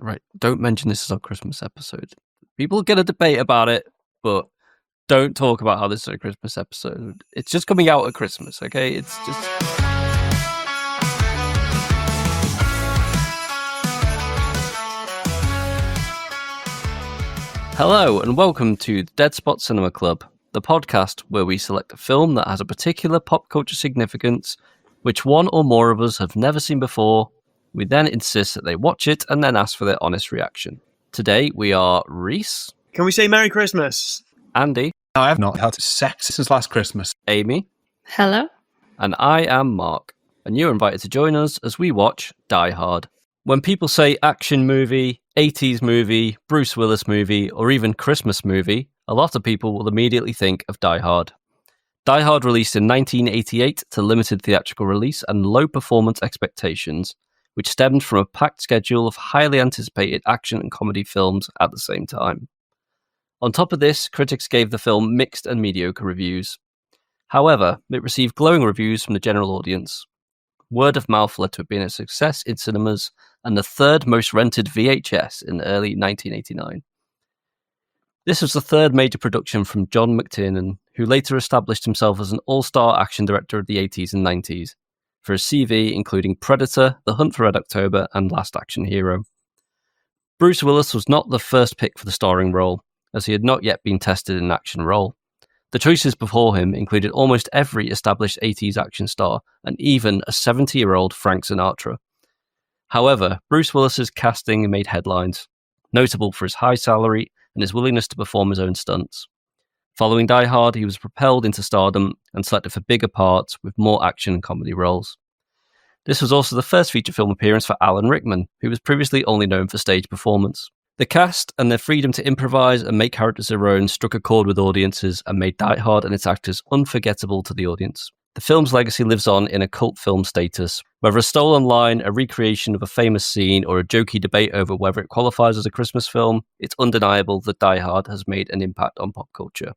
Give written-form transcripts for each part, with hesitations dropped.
Right, don't mention this is our Christmas episode. People get a debate about it, but don't talk about how this is a Christmas episode. It's just coming out at Christmas, okay? It's just... Hello, and welcome to the Dead Spot Cinema Club, the podcast where we select a film that has a particular pop culture significance, which one or more of us have never seen before. We then insist that they watch it and then ask for their honest reaction. Today we are Rhys. Can we say Merry Christmas? Andy. I have not had sex since last Christmas. Amy. Hello. And I am Mark. And you're invited to join us as we watch Die Hard. When people say action movie, 80s movie, Bruce Willis movie, or even Christmas movie, a lot of people will immediately think of Die Hard. Die Hard released in 1988 to limited theatrical release and low performance expectations, which stemmed from a packed schedule of highly anticipated action and comedy films at the same time. On top of this, critics gave the film mixed and mediocre reviews. However, it received glowing reviews from the general audience. Word of mouth led to it being a success in cinemas and the third most rented VHS in early 1989. This was the third major production from John McTiernan, who later established himself as an all-star action director of the 80s and 90s, for a CV including Predator, The Hunt for Red October, and Last Action Hero. Bruce Willis was not the first pick for the starring role, as he had not yet been tested in an action role. The choices before him included almost every established 80s action star, and even a 70-year-old Frank Sinatra. However, Bruce Willis's casting made headlines, notable for his high salary and his willingness to perform his own stunts. Following Die Hard, he was propelled into stardom and selected for bigger parts with more action and comedy roles. This was also the first feature film appearance for Alan Rickman, who was previously only known for stage performance. The cast and their freedom to improvise and make characters their own struck a chord with audiences and made Die Hard and its actors unforgettable to the audience. The film's legacy lives on in a cult film status. Whether a stolen line, a recreation of a famous scene, or a jokey debate over whether it qualifies as a Christmas film, it's undeniable that Die Hard has made an impact on pop culture.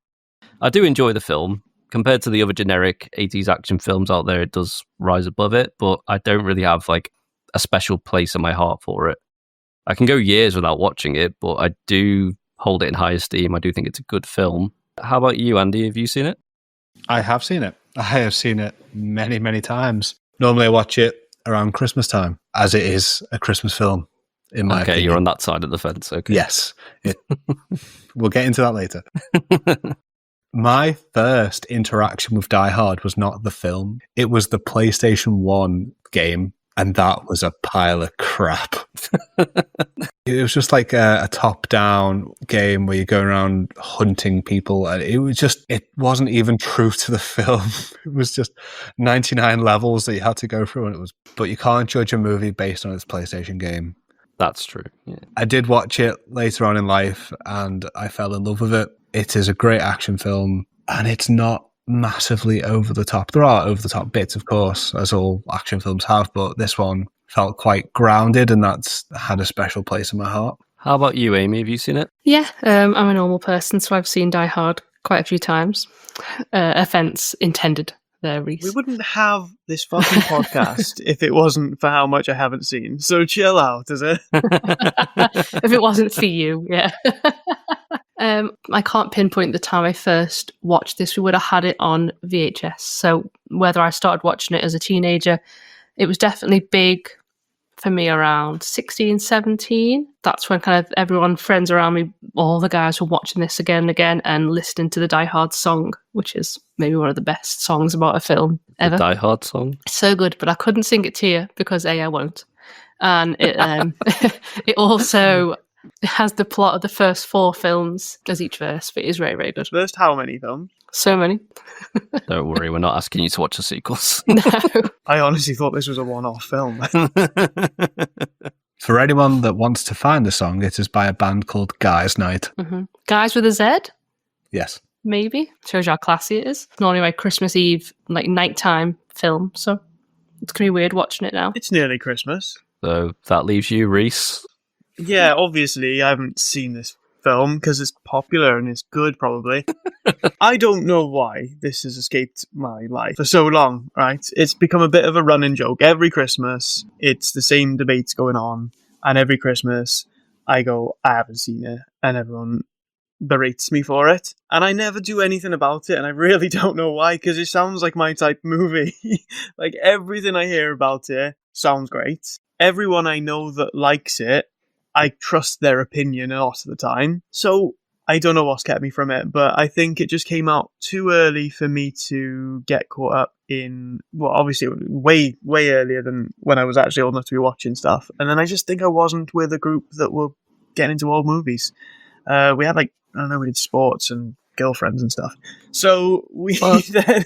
I do enjoy the film. Compared to the other generic 80s action films out there, it does rise above it, but I don't really have a special place in my heart for it. I can go years without watching it, but I do hold it in high esteem. I do think it's a good film. How about you, Andy? Have you seen it? I have seen it. I have seen it many, many times. Normally I watch it around Christmas time, as it is a Christmas film, in my opinion. You're on that side of the fence, okay. Yes. We'll get into that later. My first interaction with Die Hard was not the film. It was the PlayStation 1 game, and that was a pile of crap. It was just like a top-down game where you're going around hunting people, and it wasn't even true to the film. It was just 99 levels that you had to go through, but you can't judge a movie based on its PlayStation game. That's true. Yeah. I did watch it later on in life, and I fell in love with it. It is a great action film, and it's not massively over the top. There are over the top bits, of course, as all action films have, but this one felt quite grounded, and that's had a special place in my heart. How about you, Amy? Have you seen it? Yeah, I'm a normal person, so I've seen Die Hard quite a few times. Offense intended there, Rhys. We wouldn't have this fucking podcast if it wasn't for how much I haven't seen. So chill out, is it? If it wasn't for you, yeah. I can't pinpoint the time I first watched this. We would have had it on VHS. So whether I started watching it as a teenager, it was definitely big for me around 16, 17. That's when kind of everyone, friends around me, all the guys were watching this again and again and listening to the Die Hard song, which is maybe one of the best songs about a film ever. The Die Hard song? So good, but I couldn't sing it to you because I won't. And it, it also... It has the plot of the first 4 films as each verse, but it is very, very good. First how many films? So many. Don't worry, we're not asking you to watch the sequels. No. I honestly thought this was a one-off film. For anyone that wants to find the song, it is by a band called Guys Night. Mm-hmm. Guys with a Z? Yes. Maybe. Shows you how classy it is. Normally my Christmas Eve, nighttime film, so it's going to be weird watching it now. It's nearly Christmas. So that leaves you, Rhys. Yeah, obviously I haven't seen this film because it's popular and it's good, probably. I don't know why this has escaped my life for so long, right? It's become a bit of a running joke. Every Christmas, it's the same debates going on, and every Christmas, I go, I haven't seen it, and everyone berates me for it, and I never do anything about it, and I really don't know why, because it sounds like my type of movie. Like, everything I hear about it sounds great. Everyone I know that likes it, I trust their opinion a lot of the time. So I don't know what's kept me from it, but I think it just came out too early for me to get caught up in, well, obviously way earlier than when I was actually old enough to be watching stuff. And then I just think I wasn't with a group that were getting into old movies. We had, like, I don't know, we did sports and girlfriends and stuff. So we then,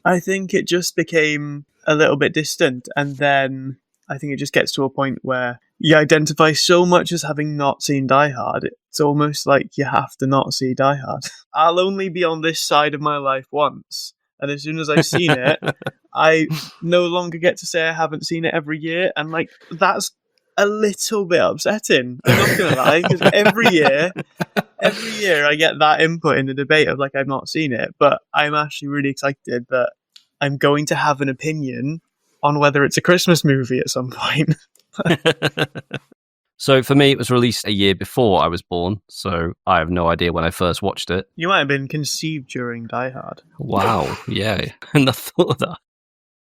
I think it just became a little bit distant. And then I think it just gets to a point where you identify so much as having not seen Die Hard. It's almost like you have to not see Die Hard. I'll only be on this side of my life once. And as soon as I've seen it, I no longer get to say I haven't seen it every year. And, like, that's a little bit upsetting. I'm not going to lie, because every year I get that input in the debate of, like, I've not seen it. But I'm actually really excited that I'm going to have an opinion on whether it's a Christmas movie at some point. So for me, it was released a year before I was born, so I have no idea when I first watched it. You might have been conceived during Die Hard. Wow, yeah, and I thought of that.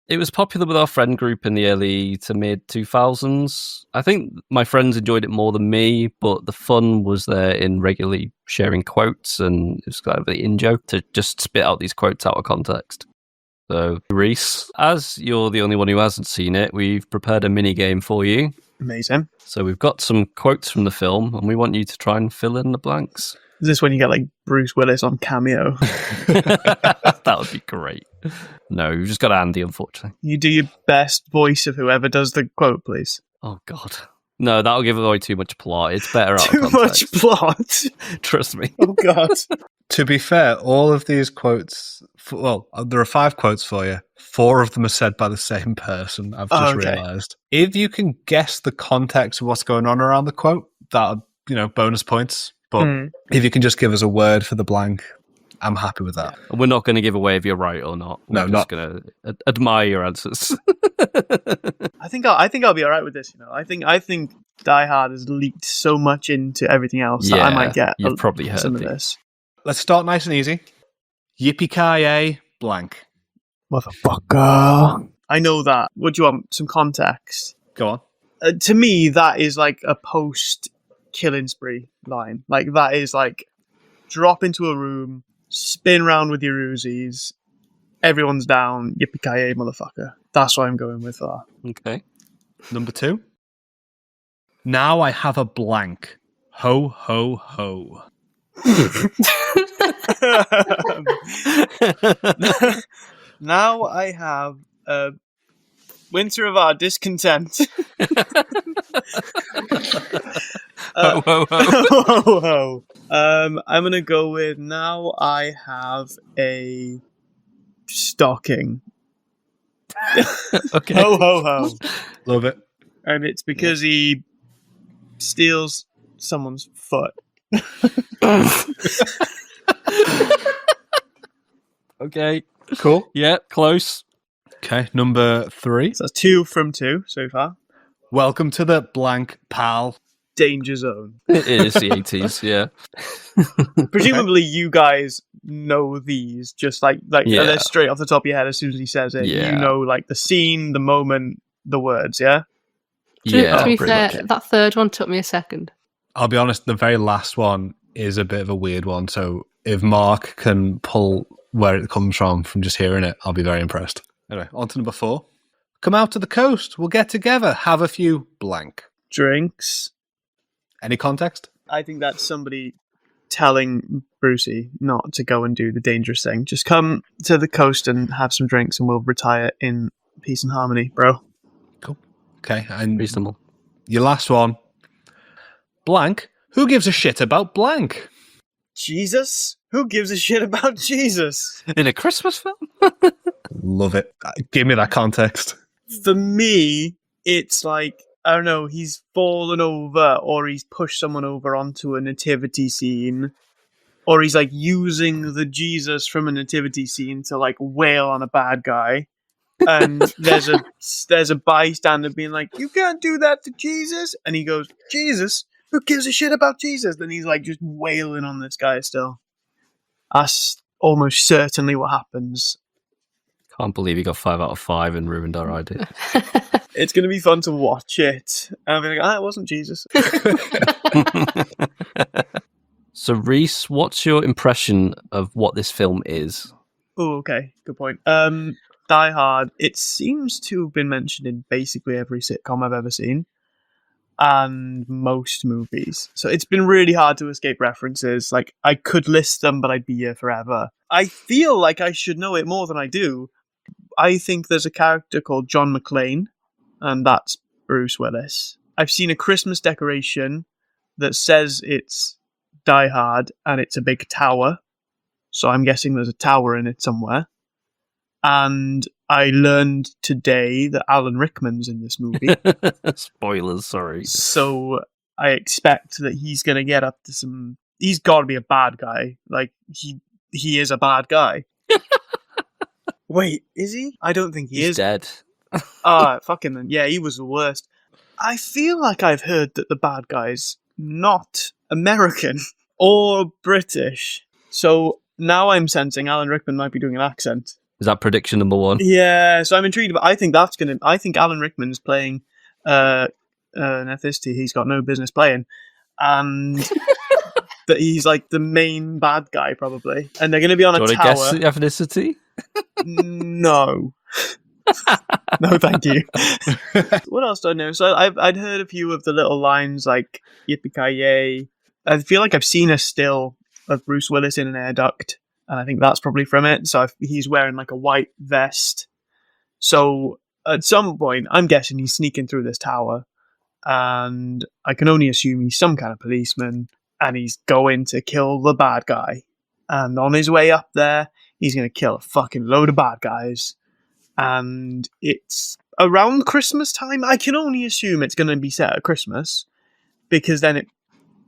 It was popular with our friend group in the early to mid 2000s. I think my friends enjoyed it more than me, but the fun was there in regularly sharing quotes, and it was kind of the in-joke to just spit out these quotes out of context. So, Rhys, as you're the only one who hasn't seen it, we've prepared a mini game for you. Amazing. So we've got some quotes from the film, and we want you to try and fill in the blanks. Is this when you get, like, Bruce Willis on Cameo? That would be great. No, you've just got Andy, unfortunately. You do your best voice of whoever does the quote, please. Oh, God. No, that'll give away too much plot. It's better out Too of context. much plot. Trust me. Oh, God. To be fair, all of these quotes, there are 5 quotes for you. 4 of them are said by the same person, I've just realised. If you can guess the context of what's going on around the quote, that'll, bonus points. But if you can just give us a word for the blank, I'm happy with that. We're not going to give away if you're right or not. We're just going to admire your answers. I think I'll be all right with this. I think Die Hard has leaked so much into everything else that I might get you've probably heard some of this. Let's start nice and easy. Yippee-ki-yay, blank. Motherfucker. I know that. Would you want some context? Go on. To me, that is like a post-killing spree line. Like, that is like, drop into a room, spin round with your Uzis, everyone's down, yippee-ki-yay, motherfucker. That's what I'm going with that. Okay. Number 2. Now I have a blank. Ho, ho, ho. Now I have a winter of our discontent. Ho, ho, ho. Ho, ho. I'm gonna go with now I have a stocking. Okay. Ho, ho, ho. Love it. And it's because he steals someone's foot. Okay. Cool. Yeah, close. Okay, number 3. So that's 2 from 2 so far. Welcome to the blank, pal. Danger zone. It is the 80s, yeah. Presumably you guys know these, just like they're straight off the top of your head as soon as he says it. Yeah. You know, like, the scene, the moment, the words, yeah? To be fair, that third one took me a second. I'll be honest, the very last one is a bit of a weird one, so if Mark can pull where it comes from just hearing it, I'll be very impressed. Anyway, on to number 4. Come out to the coast, we'll get together, have a few blank. Drinks. Any context? I think that's somebody telling Brucey not to go and do the dangerous thing. Just come to the coast and have some drinks and we'll retire in peace and harmony, bro. Cool. Okay, and reasonable. Your last one. Blank. Who gives a shit about blank? Jesus? Who gives a shit about Jesus? In a Christmas film? Love it. Give me that context. For me, it's like, I don't know, he's fallen over or he's pushed someone over onto a nativity scene, or he's like using the Jesus from a nativity scene to like wail on a bad guy. And there's a bystander being like, you can't do that to Jesus. And he goes, Jesus? who gives a shit about Jesus? Then he's like just wailing on this guy still. That's almost certainly what happens. Can't believe he got 5 out of 5 and ruined our idea. It's going to be fun to watch it. And I'll be like, it wasn't Jesus. So, Rhys, what's your impression of what this film is? Oh, okay. Good point. Die Hard, it seems to have been mentioned in basically every sitcom I've ever seen. And most movies. So it's been really hard to escape references. Like, I could list them, but I'd be here forever. I feel like I should know it more than I do. I think there's a character called John McClane, and that's Bruce Willis. I've seen a Christmas decoration that says it's Die Hard, and it's a big tower. So I'm guessing there's a tower in it somewhere. And I learned today that Alan Rickman's in this movie. Spoilers, sorry. So I expect that he's going to get up to some... He's got to be a bad guy. Like, he is a bad guy. Wait, is he? I don't think he is. He's dead. Fucking... Yeah, he was the worst. I feel like I've heard that the bad guy's not American or British. So now I'm sensing Alan Rickman might be doing an accent. Is that prediction number 1? Yeah, so I'm intrigued. But I think I think Alan Rickman's playing an ethnicity he's got no business playing, and that he's like the main bad guy probably. And they're going to be on a tower. Do you want to guess the ethnicity? No. No, thank you. What else do I know? So I'd heard a few of the little lines like "Yippee-ki-yay." I feel like I've seen a still of Bruce Willis in an air duct. And I think that's probably from it. So he's wearing like a white vest. So at some point, I'm guessing he's sneaking through this tower. And I can only assume he's some kind of policeman. And he's going to kill the bad guy. And on his way up there, he's going to kill a fucking load of bad guys. And it's around Christmas time. I can only assume it's going to be set at Christmas. Because then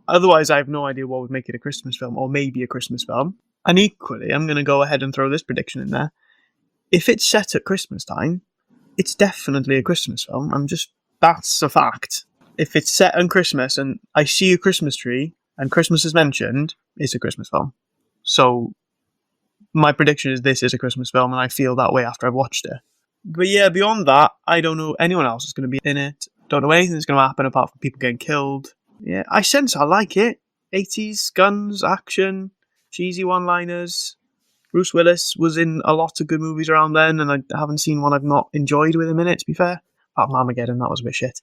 otherwise, I have no idea what would make it a Christmas film. Or maybe a Christmas film. And equally, I'm going to go ahead and throw this prediction in there. If it's set at Christmas time, it's definitely a Christmas film. That's a fact. If it's set on Christmas and I see a Christmas tree and Christmas is mentioned, it's a Christmas film. So my prediction is this is a Christmas film, and I feel that way after I've watched it. But yeah, beyond that, I don't know anyone else is going to be in it. Don't know anything that's going to happen apart from people getting killed. Yeah, I sense I like it. 80s, guns, action, cheesy one-liners. Bruce Willis was in a lot of good movies around then, and I haven't seen one I've not enjoyed with him in it, to be fair. Apart from Armageddon, that was a bit shit.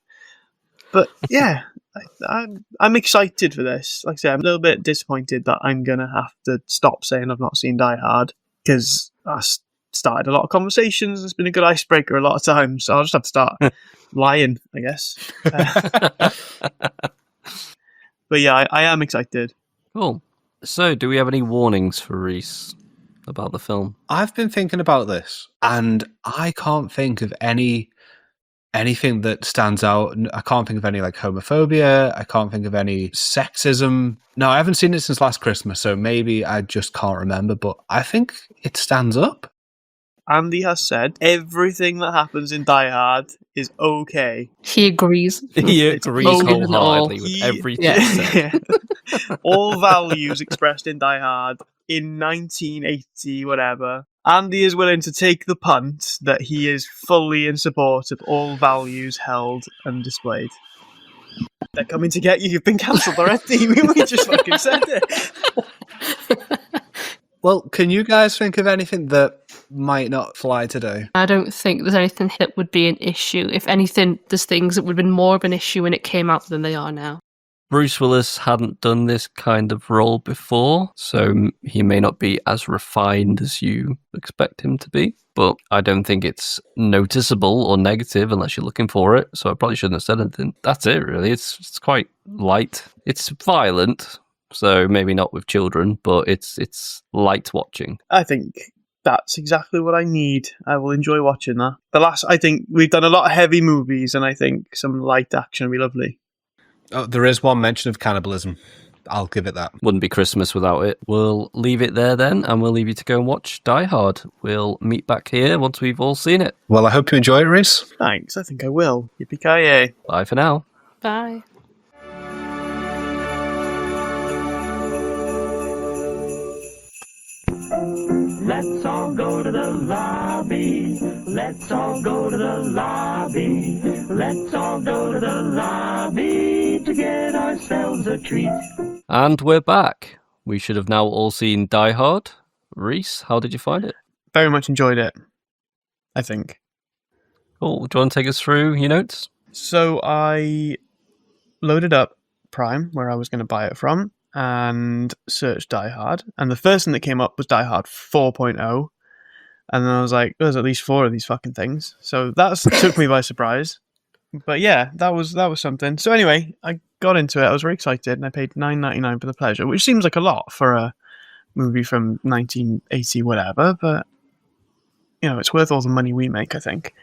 But yeah, I'm excited for this. Like I say, I'm a little bit disappointed that I'm going to have to stop saying I've not seen Die Hard, because I started a lot of conversations. It's been a good icebreaker a lot of times, so I'll just have to start lying, I guess. But yeah, I am excited. Cool. So, do we have any warnings for Rhys about the film? I've been thinking about this, and I can't think of anything that stands out. I can't think of any like homophobia. I can't think of any sexism. No, I haven't seen it since last Christmas, so maybe I just can't remember, but I think it stands up. Andy has said everything that happens in Die Hard is okay. He agrees. He agrees okay wholeheartedly with everything said. All values expressed in Die Hard in 1980, whatever. Andy is willing to take the punt that he is fully in support of all values held and displayed. They're coming to get you. You've been cancelled already. We just fucking said it. Well, can you guys think of anything that might not fly today? I don't think there's anything that would be an issue. If anything, there's things that would have been more of an issue when it came out than they are now. Bruce Willis hadn't done this kind of role before, so he may not be as refined as you expect him to be. But I don't think it's noticeable or negative unless you're looking for it, so I probably shouldn't have said anything. That's it, really. It's quite light. It's violent, so maybe not with children, but it's light watching. I think that's exactly what I need. I will enjoy watching that. I think we've done a lot of heavy movies, and I think some light action would be lovely. Oh, there is one mention of cannibalism. I'll give it that. Wouldn't be Christmas without it. We'll leave it there then, and we'll leave you to go and watch Die Hard. We'll meet back here once we've all seen it. Well, I hope you enjoy it, Rhys. Thanks, I think I will. Yippee-ki-yay. Bye for now. Bye. Let's all go to the lobby. Let's all go to the lobby. Let's all go to the lobby to get ourselves a treat. And we're back. We should have now all seen Die Hard. Rhys, how did you find it? Very much enjoyed it, I think. Cool. Do you want to take us through your notes? So I loaded up Prime, where I was going to buy it from, and searched Die Hard. And the first thing that came up was Die Hard 4.0. And then I was like, there's at least 4 of these fucking things. So that took me by surprise. But yeah, that was something. So anyway, I got into it. I was very excited, and I paid $9.99 for the pleasure, which seems like a lot for a movie from 1980 whatever, but you know, it's worth all the money we make, I think.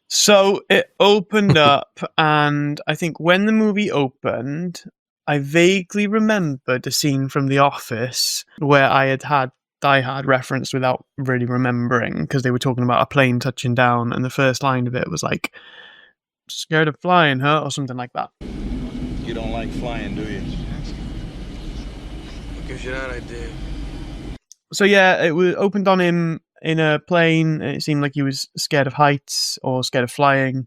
So it opened up, and I think when the movie opened, I vaguely remembered a scene from The Office where I had Die Hard referenced without really remembering, because they were talking about a plane touching down, and the first line of it was like, "Scared of flying, huh?" or something like that. You don't like flying, do you? What gives you that idea? So yeah, it was opened on him in a plane. It seemed like he was scared of heights or scared of flying.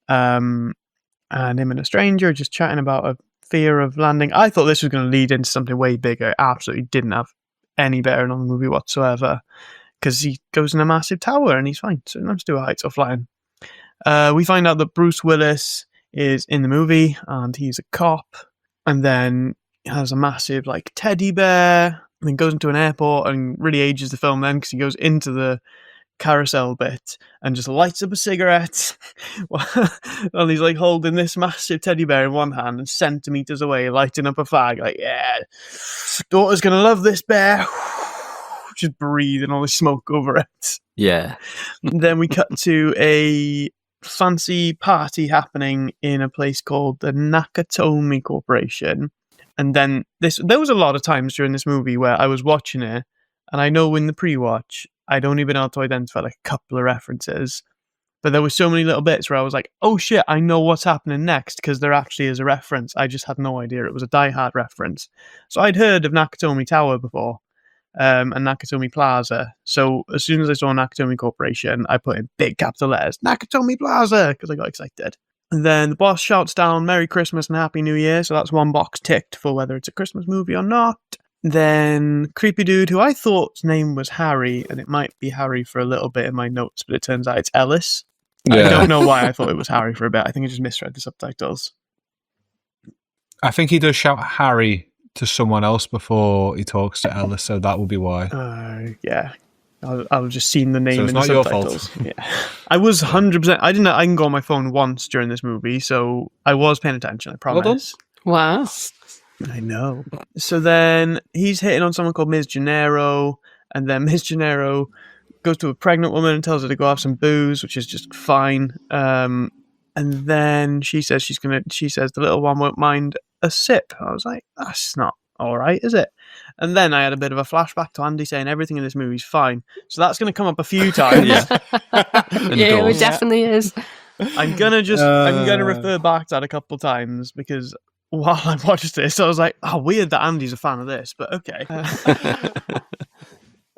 And him and a stranger just chatting about a fear of landing. I thought this was going to lead into something way bigger. It absolutely didn't have any bearing on the movie whatsoever, because he goes in a massive tower and he's fine. So nothing to do with heights or flying. We find out that Bruce Willis is in the movie and he's a cop, and then has a massive like teddy bear, and then goes into an airport, and really ages the film then, because he goes into the carousel bit and just lights up a cigarette while he's like holding this massive teddy bear in one hand and centimeters away lighting up a fag, like, yeah, daughter's gonna love this bear, just breathing all the smoke over it. Yeah. Then we cut to a fancy party happening in a place called the Nakatomi Corporation. And then there was a lot of times during this movie where I was watching it, and I know in the pre-watch I'd only been able to identify like a couple of references, but there were so many little bits where I was like, oh shit, I know what's happening next, because there actually is a reference. I just had no idea it was a Die Hard reference. So I'd heard of Nakatomi Tower before, and Nakatomi Plaza. So as soon as I saw Nakatomi Corporation, I put in big capital letters, Nakatomi Plaza, because I got excited. And then the boss shouts down, Merry Christmas and Happy New Year. So that's one box ticked for whether it's a Christmas movie or not. Then creepy dude, who I thought's name was Harry, and it might be Harry for a little bit in my notes, but it turns out it's Ellis. Yeah. I don't know why I thought it was Harry for a bit. I think I just misread the subtitles. I think he does shout Harry to someone else before he talks to Ellis, so that will be why. Yeah. I've just seen the name So it's in the not your subtitles. fault. Yeah. I was 100%. I can go on my phone once during this movie, so I was paying attention, I promise. Wow. I know. So then he's hitting on someone called Ms. Gennaro, and then Ms. Gennaro goes to a pregnant woman and tells her to go have some booze, which is just fine. And then she says the little one won't mind a sip. I was like, that's not all right, is it? And then I had a bit of a flashback to Andy saying everything in this movie is fine. So that's going to come up a few times. Yeah. Yeah, it definitely is. I'm gonna refer back to that a couple times, because while I watched this, I was like, "Oh, weird that Andy's a fan of this," but okay.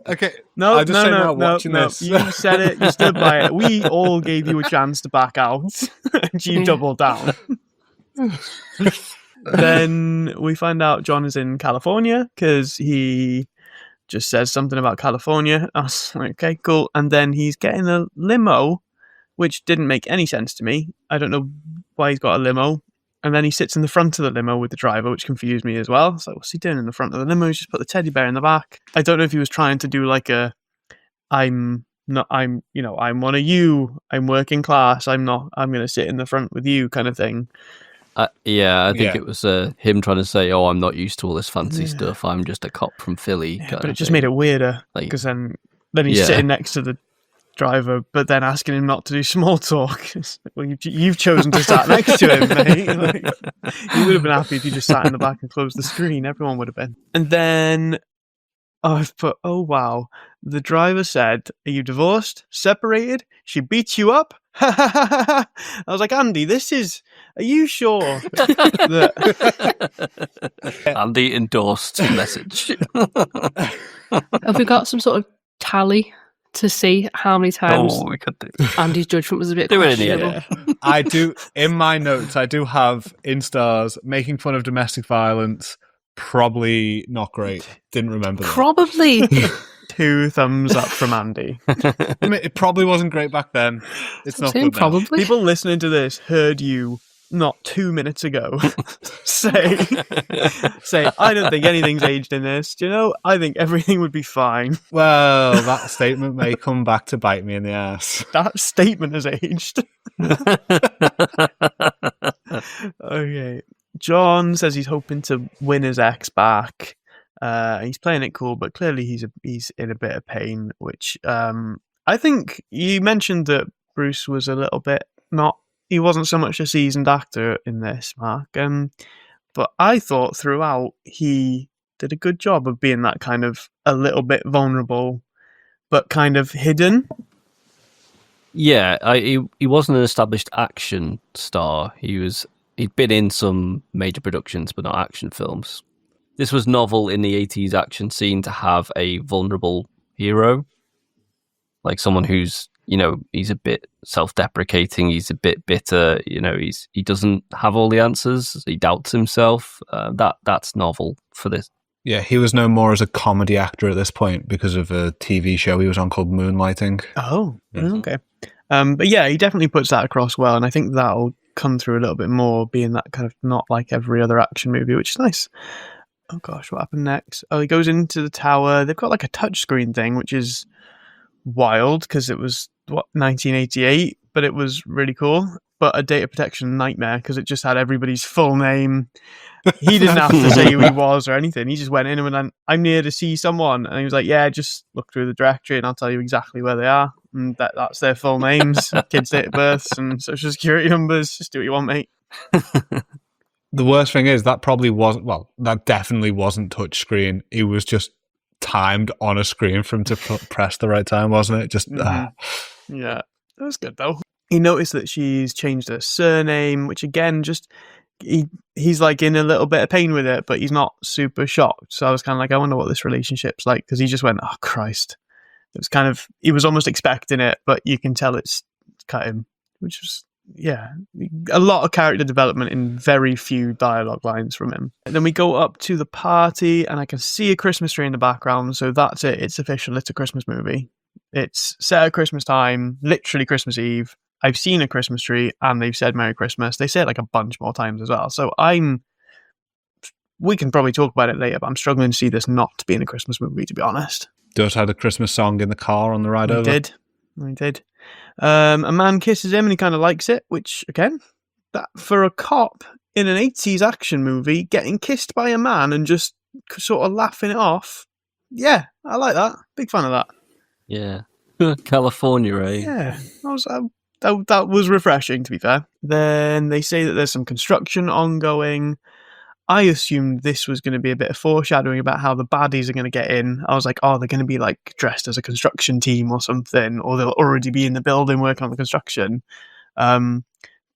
Okay, No. This. You said it. You stood by it. We all gave you a chance to back out, and you doubled down. Then we find out John is in California because he just says something about California. I was like, okay, cool. And then he's getting a limo, which didn't make any sense to me. I don't know why he's got a limo. And then he sits in the front of the limo with the driver, which confused me as well. So what's he doing in the front of the limo? He's just put the teddy bear in the back. I don't know if he was trying to do like I'm one of you. I'm working class. I'm going to sit in the front with you kind of thing. I think it was him trying to say, "Oh, I'm not used to all this fancy stuff. I'm just a cop from Philly." Yeah, but it just made it weirder, because then he's sitting next to the driver, but then asking him not to do small talk. Well, you've chosen to sat next to him, mate. Like, he would have been happy if you just sat in the back and closed the screen. Everyone would have been. And then I've put, oh wow, the driver said, "Are you divorced? Separated? She beats you up?" I was like, Andy, are you sure that Andy endorsed the message? Have we got some sort of tally to see how many times Oh, we could do. Andy's judgment was a bit Do it in the questionable. edit. I do, in my notes, I do have in stars making fun of domestic violence. Probably not great. Didn't remember that. Probably. 2 thumbs up from Andy. I mean, it probably wasn't great back then. It's not Saying good now. probably. People listening to this heard you not 2 minutes ago say, I don't think anything's aged in this. Do you know? I think everything would be fine. Well, that statement may come back to bite me in the ass. That statement has aged. Okay. John says he's hoping to win his ex back. He's playing it cool, but clearly he's in a bit of pain, which I think you mentioned that Bruce was a little bit he wasn't so much a seasoned actor in this, Mark. But I thought throughout he did a good job of being that kind of a little bit vulnerable, but kind of hidden. Yeah, he wasn't an established action star. He'd been in some major productions, but not action films. This was novel in the 80s action scene to have a vulnerable hero, like someone who's, he's a bit self-deprecating, he's a bit bitter, he doesn't have all the answers, he doubts himself. That's novel for this. Yeah, he was known more as a comedy actor at this point because of a TV show he was on called Moonlighting. Oh, okay. But yeah, he definitely puts that across well, and I think that'll come through a little bit more, being that kind of not like every other action movie, which is nice. Oh gosh, what happened next? Oh, he goes into the tower. They've got like a touchscreen thing, which is wild because it was 1988, but it was really cool. But a data protection nightmare because it just had everybody's full name. He didn't have to say who he was or anything. He just went in and went, "I'm near to see someone," and he was like, "Yeah, just look through the directory and I'll tell you exactly where they are." And that's their full names, kids' date of births, and social security numbers. Just do what you want, mate. The worst thing is that that definitely wasn't touchscreen. It was just timed on a screen for him to press the right time, wasn't it? Just Yeah, that was good though. He noticed that she's changed her surname, which again, just he's like in a little bit of pain with it, but he's not super shocked. So I was kind of like, I wonder what this relationship's like, because he just went, "Oh Christ!" It was kind of, he was almost expecting it, but you can tell it's cut him, which was. Yeah, a lot of character development in very few dialogue lines from him. And then we go up to the party and I can see a Christmas tree in the background, so that's it. It's official. It's a Christmas movie. It's set at Christmas time, literally Christmas Eve. I've seen a Christmas tree and they've said Merry Christmas. They say it like a bunch more times as well. So we can probably talk about it later, but I'm struggling to see this not being a Christmas movie, to be honest. Does had a Christmas song in the car on the ride over. I did. A man kisses him and he kind of likes it, which, again, that for a cop in an 80s action movie, getting kissed by a man and just sort of laughing it off, yeah, I like that. Big fan of that. Yeah. California, eh? Yeah, that was refreshing, to be fair. Then they say that there's some construction ongoing. I assumed this was going to be a bit of foreshadowing about how the baddies are going to get in. I was like, oh, they're going to be like dressed as a construction team or something, or they'll already be in the building working on the construction. But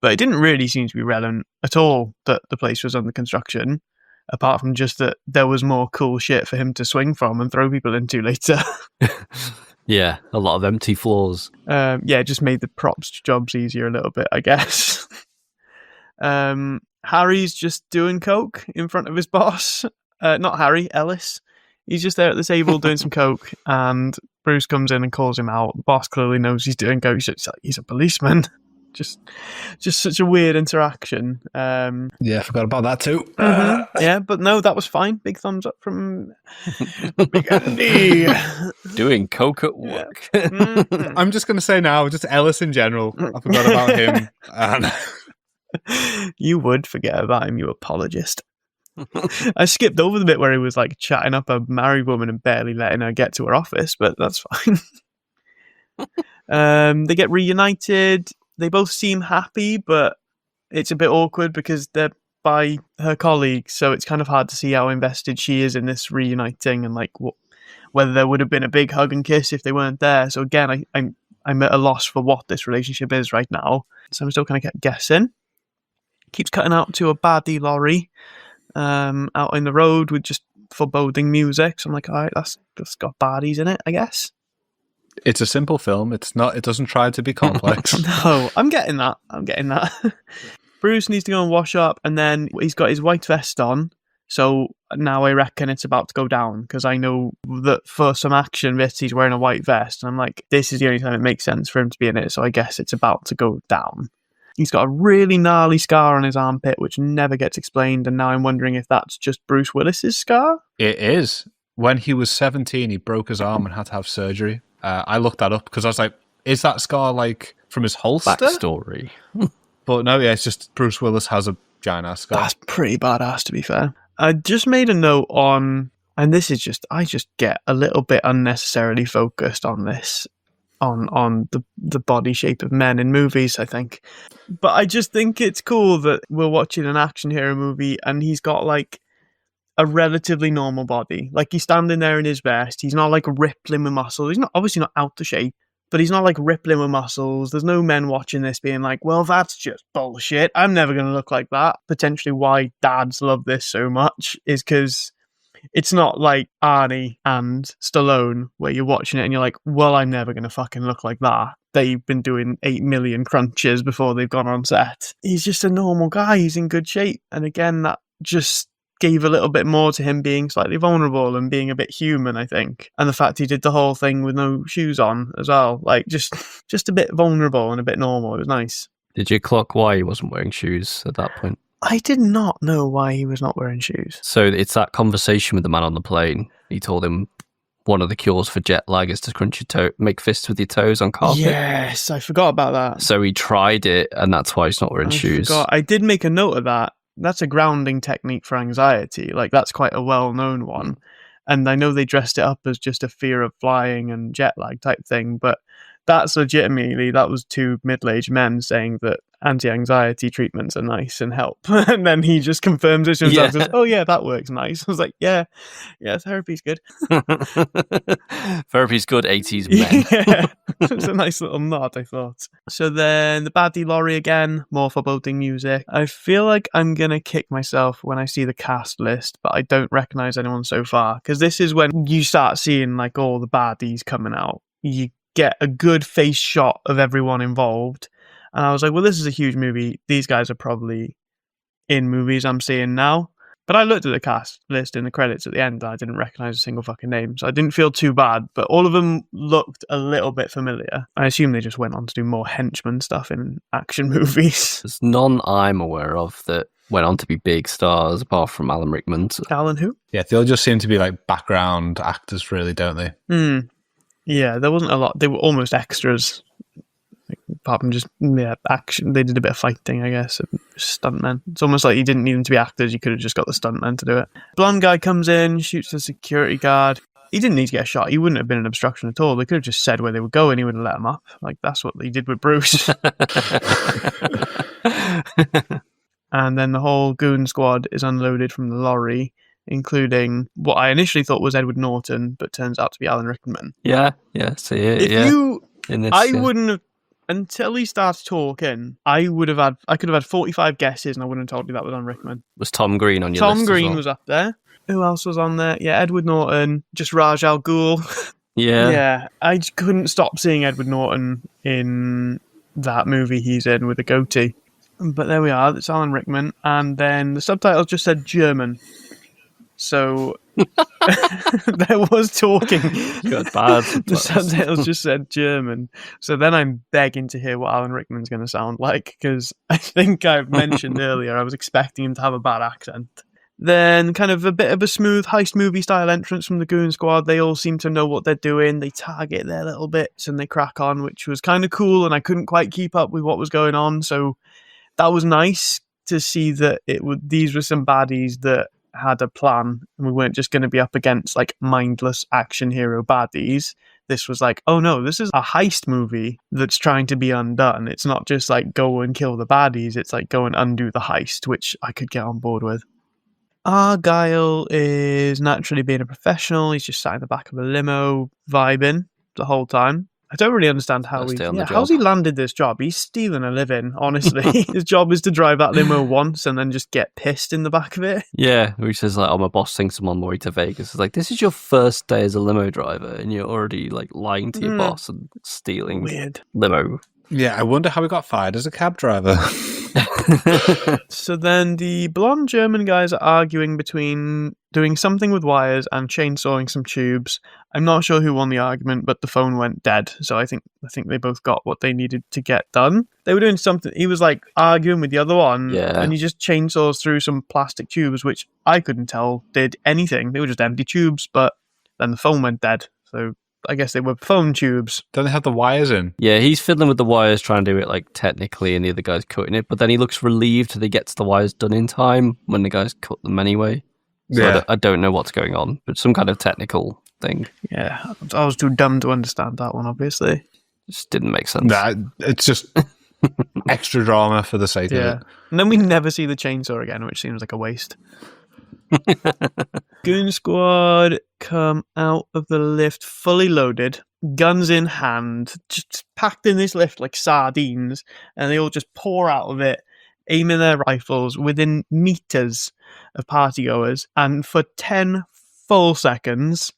it didn't really seem to be relevant at all that the place was under construction, apart from just that there was more cool shit for him to swing from and throw people into later. Yeah, a lot of empty floors. It just made the props jobs easier a little bit, I guess. Harry's just doing coke in front of his boss. Not Harry, Ellis. He's just there at the table doing some coke, and Bruce comes in and calls him out. The boss clearly knows he's doing coke. He's a policeman. Just such a weird interaction. Yeah, I forgot about that too. Yeah, but no, that was fine. Big thumbs up from Big Andy. Doing coke at work. I'm just going to say now, just Ellis in general. I forgot about him. And You would forget about him, you apologist. I skipped over the bit where he was like chatting up a married woman and barely letting her get to her office, but that's fine. They get reunited. They both seem happy, but it's a bit awkward because they're by her colleagues, so it's kind of hard to see how invested she is in this reuniting and like whether there would have been a big hug and kiss if they weren't there. So again, I'm at a loss for what this relationship is right now. So I'm still kind of guessing. Keeps cutting out to a baddie lorry out in the road with just foreboding music. So I'm like, all right, that's got baddies in it, I guess. It's a simple film. It doesn't try to be complex. No, I'm getting that. Bruce needs to go and wash up, and then he's got his white vest on. So now I reckon it's about to go down, because I know that for some action bits he's wearing a white vest, and I'm like, this is the only time it makes sense for him to be in it, so I guess it's about to go down. He's got a really gnarly scar on his armpit, which never gets explained, and now I'm wondering if that's just Bruce Willis's scar? It is. When he was 17, he broke his arm and had to have surgery. I looked that up because I was like, is that scar like from his holster? Backstory. But no, yeah, it's just Bruce Willis has a giant ass scar. That's pretty badass, to be fair. I just made a note on, and this is just, I just get a little bit unnecessarily focused on this, on the body shape of men in movies, I think. But I just think it's cool that we're watching an action hero movie and he's got like a relatively normal body. Like, he's standing there in his vest. He's not like rippling with muscles. He's not obviously not out of shape, but he's not like rippling with muscles. There's no men watching this being like, well, that's just bullshit. I'm never going to look like that. Potentially why dads love this so much is because it's not like Arnie and Stallone where you're watching it and you're like, well, I'm never going to fucking look like that. They've been doing 8 million crunches before they've gone on set. He's just a normal guy. He's in good shape. And again, that just gave a little bit more to him being slightly vulnerable and being a bit human, I think. And the fact he did the whole thing with no shoes on as well. Like, just a bit vulnerable and a bit normal. It was nice. Did you clock why he wasn't wearing shoes at that point? I did not know why he was not wearing shoes. So it's that conversation with the man on the plane. He told him one of the cures for jet lag is to crunch your toe, make fists with your toes on carpet. Yes, I forgot about that. So he tried it, and that's why he's not wearing shoes. I did make a note of that. That's a grounding technique for anxiety. Like, that's quite a well-known one. And I know they dressed it up as just a fear of flying and jet lag type thing, but that's legitimately, that was two middle-aged men saying that anti-anxiety treatments are nice and help. And then he just confirms it to himself. Says, oh yeah, that works nice. I was like, yeah, therapy's good. Therapy's good, 80s men. Yeah, it's a nice little nod, I thought. So then the baddie lorry again, more foreboding music. I feel like I'm going to kick myself when I see the cast list, but I don't recognise anyone so far, because this is when you start seeing like all the baddies coming out. You get a good face shot of everyone involved. And I was like, well, this is a huge movie. These guys are probably in movies I'm seeing now. But I looked at the cast list in the credits at the end, and I didn't recognise a single fucking name. So I didn't feel too bad. But all of them looked a little bit familiar. I assume they just went on to do more henchman stuff in action movies. There's none I'm aware of that went on to be big stars, apart from Alan Rickman. Alan who? Yeah, they all just seem to be like background actors, really, don't they? Yeah, there wasn't a lot. They were almost extras. Apart from just action, they did a bit of fighting, I guess, and stuntmen. It's almost like you didn't need them to be actors, you could have just got the stuntmen to do it. Blonde guy comes in, shoots the security guard. He didn't need to get a shot. He wouldn't have been an obstruction at all. They could have just said where they would go and he would have let them up. Like, that's what he did with Bruce. And then the whole goon squad is unloaded from the lorry, including what I initially thought was Edward Norton, but turns out to be Alan Rickman. Yeah, see it. I wouldn't have, until he starts talking, I could have had 45 guesses and I wouldn't have told you that was Alan Rickman. Was Tom Green on your list? Tom Green as well? was up there. Who else was on there? Yeah, Edward Norton, just Raj Al Ghul. Yeah, I just couldn't stop seeing Edward Norton in that movie he's in with a goatee. But there we are, it's Alan Rickman. And then the subtitles just said German. So there was talking. Good, bad. The subtitles just said German. So then I'm begging to hear what Alan Rickman's going to sound like, because I think I've mentioned earlier I was expecting him to have a bad accent. Then kind of a bit of a smooth heist movie style entrance from the Goon Squad. They all seem to know what they're doing. They target their little bits and they crack on, which was kind of cool, and I couldn't quite keep up with what was going on. So that was nice to see that these were some baddies that had a plan, and we weren't just going to be up against like mindless action hero baddies. This was like, oh no, this is a heist movie that's trying to be undone. It's not just like go and kill the baddies, it's like go and undo the heist, which I could get on board with. Argyle is naturally being a professional. He's just sat in the back of a limo vibing the whole time. I don't really understand how Gotta stay on the how's job. he landed this job? He's stealing a living, honestly. His job is to drive that limo once and then just get pissed in the back of it. Yeah, who says like, "Oh, my boss thinks I'm on my way to Vegas." It's like, this is your first day as a limo driver, and you're already like lying to your boss and stealing Weird. limo. Yeah, I wonder how he got fired as a cab driver. So then the blonde German guys are arguing between doing something with wires and chainsawing some tubes. I'm not sure who won the argument, but the phone went dead. So I think they both got what they needed to get done. They were doing something. He was like arguing with the other one, and he just chainsaws through some plastic tubes, which I couldn't tell did anything. They were just empty tubes, but then the phone went dead. So I guess they were phone tubes. Don't they have the wires in? Yeah, he's fiddling with the wires, trying to do it like technically, and the other guy's cutting it. But then he looks relieved that he gets the wires done in time when the guys cut them anyway. So Yeah. I don't know what's going on, but some kind of technical thing. Yeah, I was too dumb to understand that one, obviously. Just didn't make sense. Nah, it's just extra drama for the sake of Yeah. it. And then we never see the chainsaw again, which seems like a waste. Goon Squad come out of the lift fully loaded, guns in hand, just packed in this lift like sardines, and they all just pour out of it, aiming their rifles within meters of partygoers, and for 10 full seconds,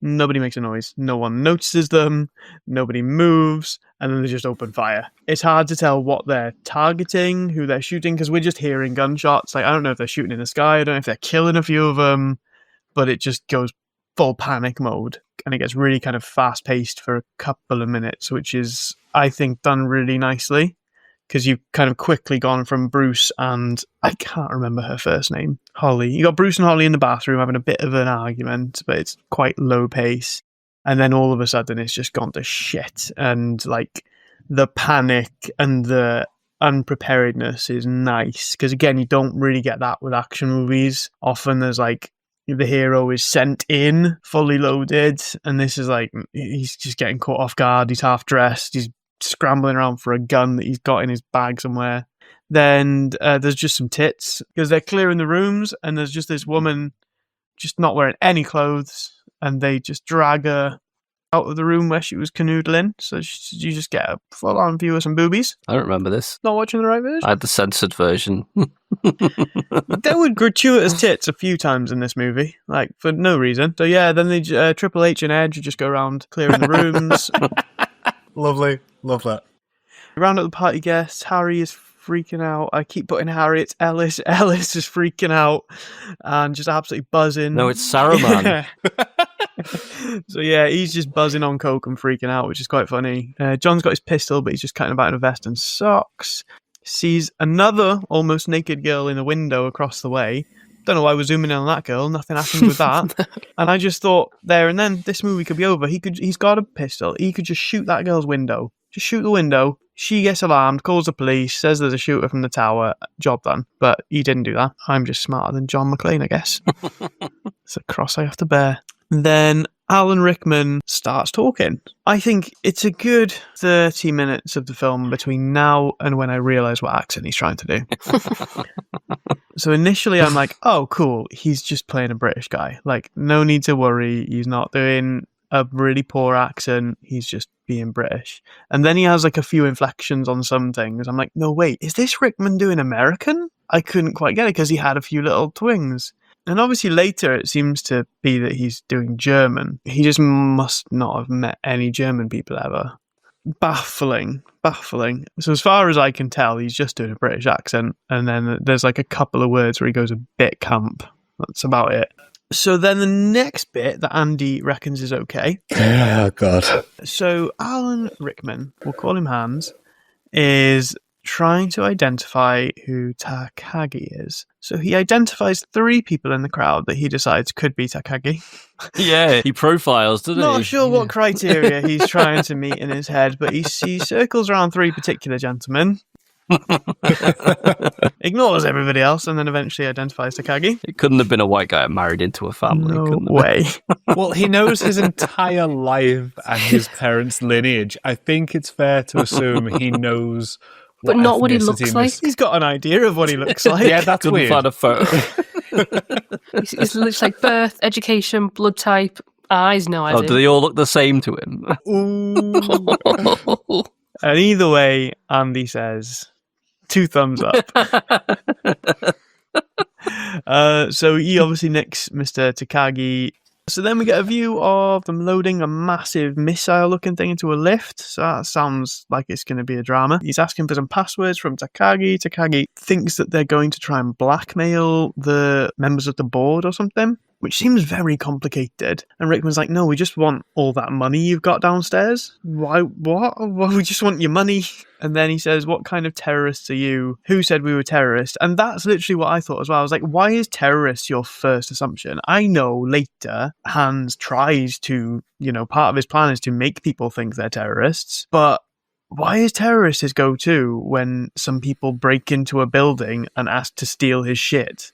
nobody makes a noise. No one notices them, nobody moves, and then they just open fire. It's hard to tell what they're targeting, who they're shooting, because we're just hearing gunshots. Like, I don't know if they're shooting in the sky, I don't know if they're killing a few of them, but it just goes full panic mode, and it gets really kind of fast-paced for a couple of minutes, which is, I think, done really nicely, because you've kind of quickly gone from Bruce and, I can't remember her first name, Holly. You got Bruce and Holly in the bathroom having a bit of an argument, but it's quite low pace. And then all of a sudden it's just gone to shit. And like the panic and the unpreparedness is nice. Because again, you don't really get that with action movies. Often there's like the hero is sent in fully loaded. And this is like, he's just getting caught off guard. He's half dressed. He's scrambling around for a gun that he's got in his bag somewhere. Then there's just some tits because they're clearing the rooms, and there's just this woman just not wearing any clothes, and they just drag her out of the room where she was canoodling. So you just get a full-on view of some boobies. I don't remember this. Not watching the right version. I had the censored version. There were gratuitous tits a few times in this movie, like for no reason. So yeah, then they Triple H and Edge just go around clearing the rooms. Lovely. Love that. Round up the party guests. Harry is freaking out. I keep putting Harry. It's Ellis. Ellis is freaking out and just absolutely buzzing. No, it's Saruman. So yeah, he's just buzzing on coke and freaking out, which is quite funny. John's got his pistol, but he's just cutting about in a vest and socks. Sees another almost naked girl in a window across the way. Don't know why we're zooming in on that girl. Nothing happens with that. And I just thought there and then this movie could be over. He's got a pistol. He could just shoot that girl's window. Just shoot the window. She gets alarmed, calls the police, says there's a shooter from the tower. Job done. But he didn't do that. I'm just smarter than John McClane, I guess. It's a cross I have to bear. Then Alan Rickman starts talking. I think it's a good 30 minutes of the film between now and when I realise what accent he's trying to do. So initially I'm like, oh, cool. He's just playing a British guy. Like, no need to worry. He's not doing a really poor accent. He's just being British. And then he has like a few inflections on some things. I'm like, no, wait, is this Rickman doing American? I couldn't quite get it because he had a few little twings. And obviously later it seems to be that he's doing German. He just must not have met any German people ever. Baffling. So as far as I can tell, he's just doing a British accent. And then there's like a couple of words where he goes a bit camp. That's about it. So then the next bit that Andy reckons is okay. Oh, God. So Alan Rickman, we'll call him Hans, is trying to identify who Takagi is. So he identifies 3 people in the crowd that he decides could be Takagi. Yeah, he profiles, doesn't he? Not sure what criteria he's trying to meet in his head, but he circles around 3 particular gentlemen. Ignores everybody else and then eventually identifies Takagi. It couldn't have been a white guy married into a family. No way. Well, he knows his entire life and his parents' lineage. I think it's fair to assume he knows But not what he looks ethnicity like. He's got an idea of what he looks like. Yeah, that's Couldn't weird. find a photo. It looks like birth, education, blood type, Eyes, no Oh, idea. do they all look the same to him? Ooh. And either way, Andy says 2 thumbs up. So he obviously nicks Mr. Takagi. So then we get a view of them loading a massive missile-looking thing into a lift. So that sounds like it's going to be a drama. He's asking for some passwords from Takagi. Takagi thinks that they're going to try and blackmail the members of the board or something, which seems very complicated. And Rickman's like, no, we just want all that money you've got downstairs. Why? What? Well, we just want your money. And then he says, what kind of terrorists are you? Who said we were terrorists? And that's literally what I thought as well. I was like, why is terrorists your first assumption? I know later Hans tries to, part of his plan is to make people think they're terrorists. But why is terrorists his go-to when some people break into a building and ask to steal his shit?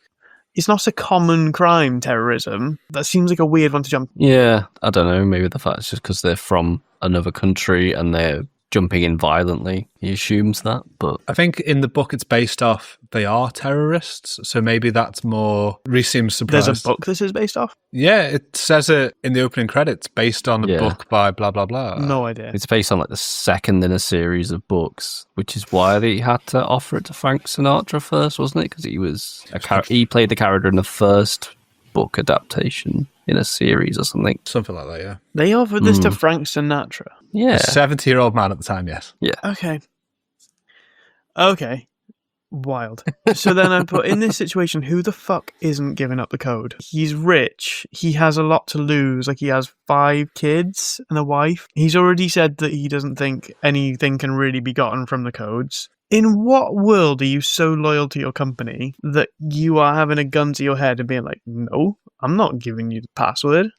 It's not a common crime, terrorism. That seems like a weird one to jump. Yeah, I don't know. Maybe the fact is just because they're from another country and they're jumping in violently. He assumes that, but I think in the book it's based off they are terrorists, so maybe that's more. Rhys seems surprised. There's a book this is based off? Yeah, it says it in the opening credits, based on a book by blah blah blah. No idea. It's based on the second in a series of books, which is why they had to offer it to Frank Sinatra first, wasn't it? Because he was he played the character in the first book adaptation in a series or something. Something like that, yeah. They offered this to Frank Sinatra. Yeah. A 70-year-old man at the time, yes. Yeah. Okay. Wild. So then I put, in this situation, who the fuck isn't giving up the code? He's rich. He has a lot to lose. He has 5 kids and a wife. He's already said that he doesn't think anything can really be gotten from the codes. In what world are you so loyal to your company that you are having a gun to your head and being like, no, I'm not giving you the password?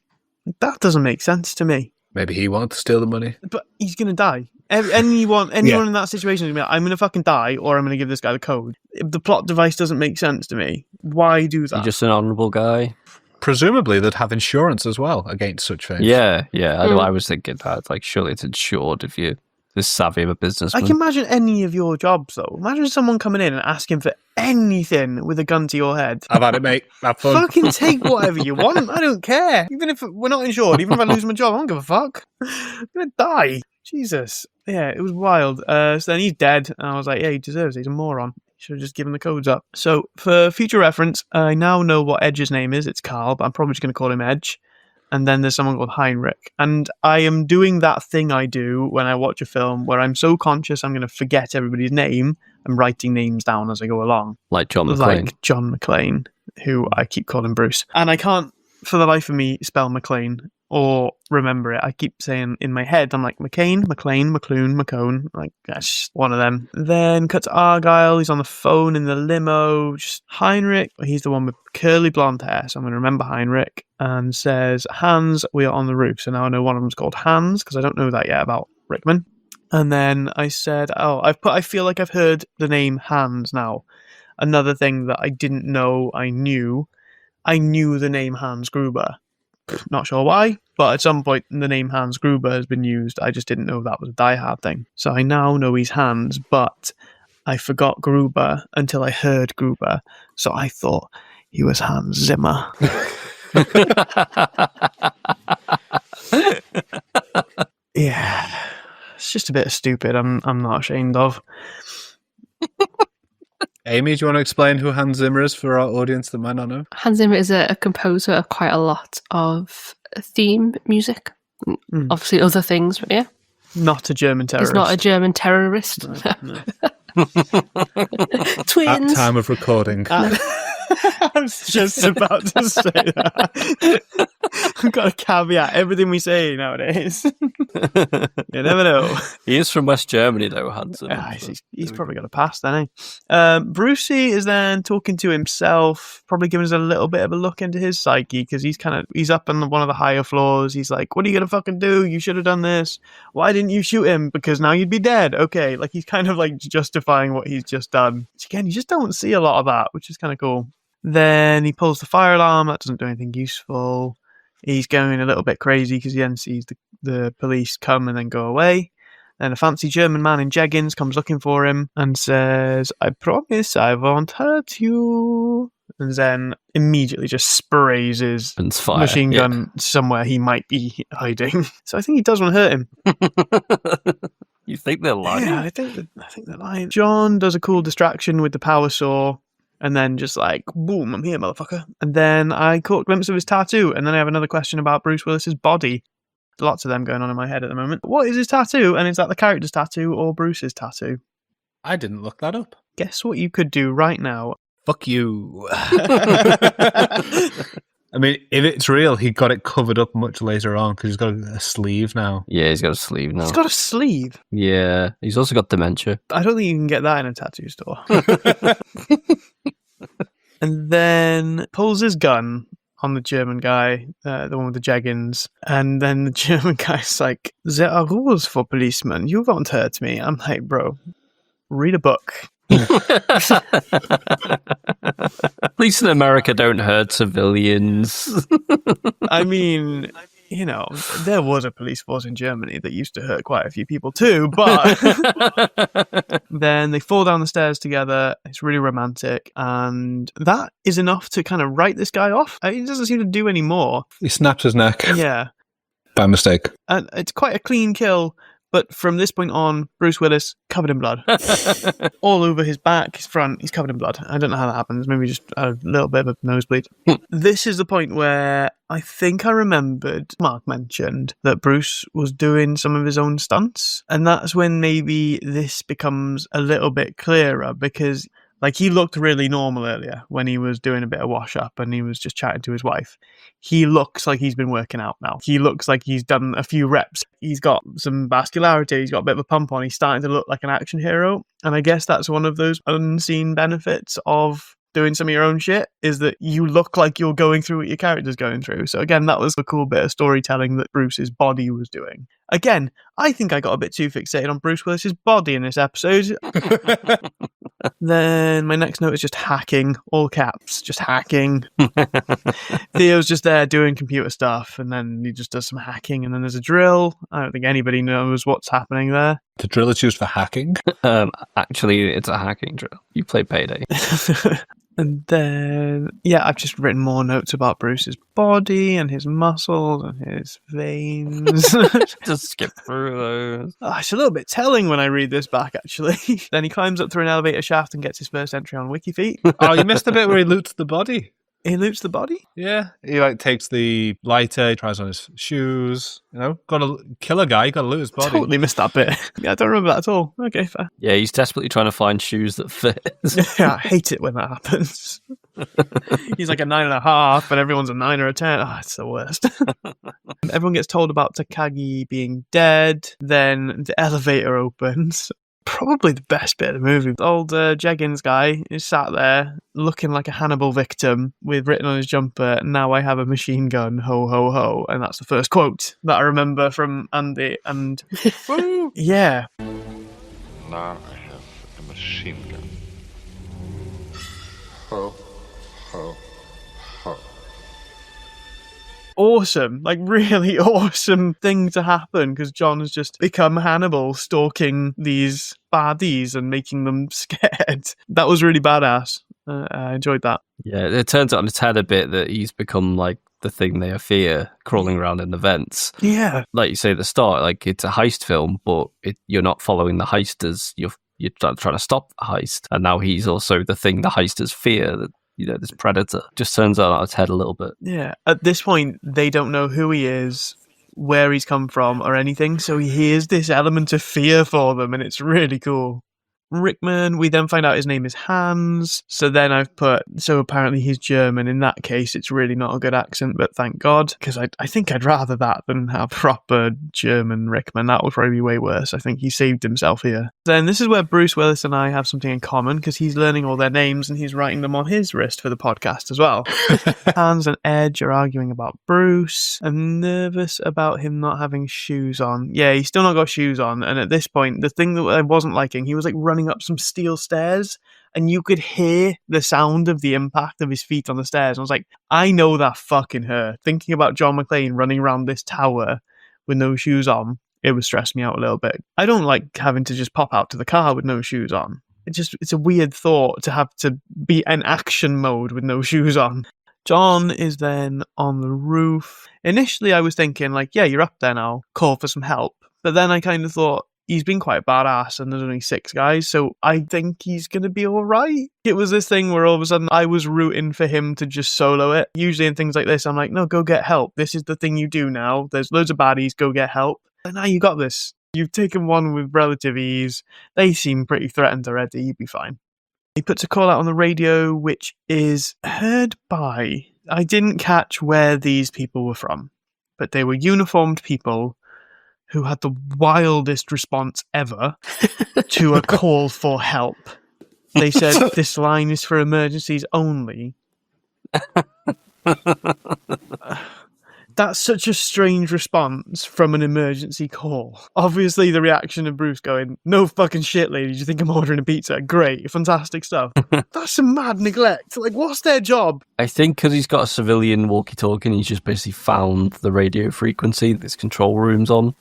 That doesn't make sense to me. Maybe he wanted to steal the money. But he's going to die. Anyone in that situation is going to be like, I'm going to fucking die or I'm going to give this guy the code. If the plot device doesn't make sense to me, why do that? He's just an honourable guy. Presumably they'd have insurance as well against such things. Yeah. I was thinking that. Surely it's insured if you're this savvy of a businessman. I can imagine any of your jobs, though. Imagine someone coming in and asking for anything with a gun to your head. I've had it, mate. Have fun. Fucking take whatever you want. I don't care. Even if we're not insured, even if I lose my job, I don't give a fuck. I'm going to die. Jesus. Yeah, it was wild. So then he's dead. And I was like, yeah, he deserves it. He's a moron. Should have just given the codes up. So for future reference, I now know what Edge's name is. It's Carl, but I'm probably just going to call him Edge. And then there's someone called Heinrich. And I am doing that thing I do when I watch a film where I'm so conscious I'm going to forget everybody's name. I'm writing names down as I go along. Like John McClane. Like John McClane, who I keep calling Bruce. And I can't, for the life of me, spell McClane or remember it. I keep saying in my head, I'm like, McCain, McClane, McClune, McCone. Like, that's one of them. Then cut to Argyle. He's on the phone in the limo. Just Heinrich. He's the one with curly blonde hair. So I'm going to remember Heinrich. And says, Hans, we are on the roof. So now I know one of them's called Hans because I don't know that yet about Rickman. And then I said, I feel like I've heard the name Hans now. Another thing that I didn't know I knew the name Hans Gruber. Not sure why, but at some point the name Hans Gruber has been used. I just didn't know that was a Die Hard thing. So I now know he's Hans, but I forgot Gruber until I heard Gruber. So I thought he was Hans Zimmer. Yeah. It's just a bit stupid. I'm not ashamed of. Amy, do you want to explain who Hans Zimmer is for our audience that might not know? Hans Zimmer is a composer of quite a lot of theme music. Obviously other things, but yeah. Not a German terrorist. He's not a German terrorist. No. Twins. At time of recording. I was just about to say that. I've got a caveat everything we say nowadays. You never know. He is from West Germany, though, Hansen. He's probably got a pass, then, Brucey is then talking to himself, probably giving us a little bit of a look into his psyche, because he's up on one of the higher floors. He's like, what are you going to fucking do? You should have done this. Why didn't you shoot him? Because now you'd be dead. Okay, he's kind of justifying what he's just done. Which, again, you just don't see a lot of that, which is kind of cool. Then he pulls the fire alarm. That doesn't do anything useful. He's going a little bit crazy because he then sees the police come and then go away. Then a fancy German man in jeggings comes looking for him and says, I promise I won't hurt you. and then immediately just sprays his Opens fire, machine yeah. gun somewhere he might be hiding. So I think he does want to hurt him. You think they're lying? Yeah, I think they're lying. John does a cool distraction with the power saw, and then just like, boom, I'm here, motherfucker. And then I caught a glimpse of his tattoo, and then I have another question about Bruce Willis's body. Lots of them going on in my head at the moment. What is his tattoo? And is that the character's tattoo or Bruce's tattoo? I didn't look that up. Guess what you could do right now? Fuck you. I mean, if it's real, he got it covered up much later on because he's got a sleeve now. Yeah, he's got a sleeve now. He's got a sleeve. Yeah, he's also got dementia. I don't think you can get that in a tattoo store. And then pulls his gun on the German guy, the one with the jeggings. And then the German guy's like, there are rules for policemen. You won't hurt me. I'm like, bro, read a book. Police in America don't hurt civilians. I mean, you know, there was a police force in Germany that used to hurt quite a few people too, but then they fall down the stairs together. It's really romantic, and that is enough to kind of write this guy off. He doesn't seem to do any more. He snaps his neck Yeah. by mistake. And it's quite a clean kill, but from this point on, Bruce Willis, covered in blood. All over his back, his front, he's covered in blood. I don't know how that happens. Maybe just a little bit of a nosebleed. This is the point where I think I remembered Mark mentioned that Bruce was doing some of his own stunts. And that's when maybe this becomes a little bit clearer, because like he looked really normal earlier when he was doing a bit of wash up and he was just chatting to his wife. He looks like he's been working out now. He looks like he's done a few reps. He's got some vascularity. He's got a bit of a pump on. He's starting to look like an action hero. And I guess that's one of those unseen benefits of doing some of your own shit, is that you look like you're going through what your character's going through. So again, that was a cool bit of storytelling that Bruce's body was doing. Again, I think I got a bit too fixated on Bruce Willis's body in this episode. Then my next note is just hacking, all caps, just hacking. Theo's just there doing computer stuff, and then he just does some hacking, and then there's a drill. I don't think anybody knows what's happening there. The drill is used for hacking. Actually, it's a hacking drill. You play Payday. And then, yeah, I've just written more notes about Bruce's body and his muscles and his veins. Just skip through those. It's a little bit telling when I read this back, actually. Then he climbs up through an elevator shaft and gets his first entry on WikiFeet. Oh, you missed the bit where he loots the body. He loots the body? Yeah. He like takes the lighter, he tries on his shoes, you know, gotta kill a guy, gotta loot his body. Totally missed that bit. Yeah, I don't remember that at all. Okay, fair. Yeah, he's desperately trying to find shoes that fit. Yeah, I hate it when that happens. He's like a 9.5, and everyone's a 9 or a 10. Oh, it's the worst. Everyone gets told about Takagi being dead. Then the elevator opens. Probably the best bit of the movie. Old Jeggings guy is sat there looking like a Hannibal victim with written on his jumper, "Now I have a machine gun, ho ho ho." And that's the first quote that I remember from Andy. And yeah. Now I have a machine gun. Ho, ho, ho. Awesome, like really awesome thing to happen, because John has just become Hannibal, stalking these baddies and making them scared. That was really badass. I enjoyed that. Yeah, it turns it on its head a bit that he's become like the thing they fear, crawling around in the vents. Yeah. Like you say at the start, like it's a heist film, but you're not following the heisters. You're trying to stop the heist, and now he's also the thing the heisters fear. That, you know, this predator just turns it on its head a little bit. Yeah. At this point, they don't know who he is, where he's come from, or anything. So he hears this element of fear for them, and it's really cool. Rickman, we then find out his name is Hans. So then I've put, so apparently he's German. In that case, it's really not a good accent, but thank God, because I think I'd rather that than have proper German Rickman. That would probably be way worse. I think he saved himself here. Then this is where Bruce Willis and I have something in common, because he's learning all their names and he's writing them on his wrist for the podcast as well. Hans and Edge are arguing about Bruce. I'm nervous about him not having shoes on. Yeah, he's still not got shoes on. And at this point, the thing that I wasn't liking, he was like running up some steel stairs and you could hear the sound of the impact of his feet on the stairs. I was like, I know that fucking hurt. Thinking about John McClane running around this tower with no shoes on, it would stress me out a little bit. I don't like having to just pop out to the car with no shoes on. It's a weird thought to have to be in action mode with no shoes on. John is then on the roof. Initially, I was thinking, like, yeah, you're up there now, call for some help. But then I kind of thought, he's been quite badass and there's only 6 guys, so I think he's going to be all right. It was this thing where all of a sudden I was rooting for him to just solo it. Usually in things like this, I'm like, no, go get help. This is the thing you do now. There's loads of baddies, go get help. And now you got this. You've taken one with relative ease. They seem pretty threatened already. You'd be fine. He puts a call out on the radio, which is heard by... I didn't catch where these people were from, but they were uniformed people who had the wildest response ever to a call for help. They said, this line is for emergencies only. That's such a strange response from an emergency call. Obviously, the reaction of Bruce going, no fucking shit, lady, do you think I'm ordering a pizza? Great, fantastic stuff. That's some mad neglect. Like, what's their job? I think because he's got a civilian walkie-talkie, he's just basically found the radio frequency that this control room's on.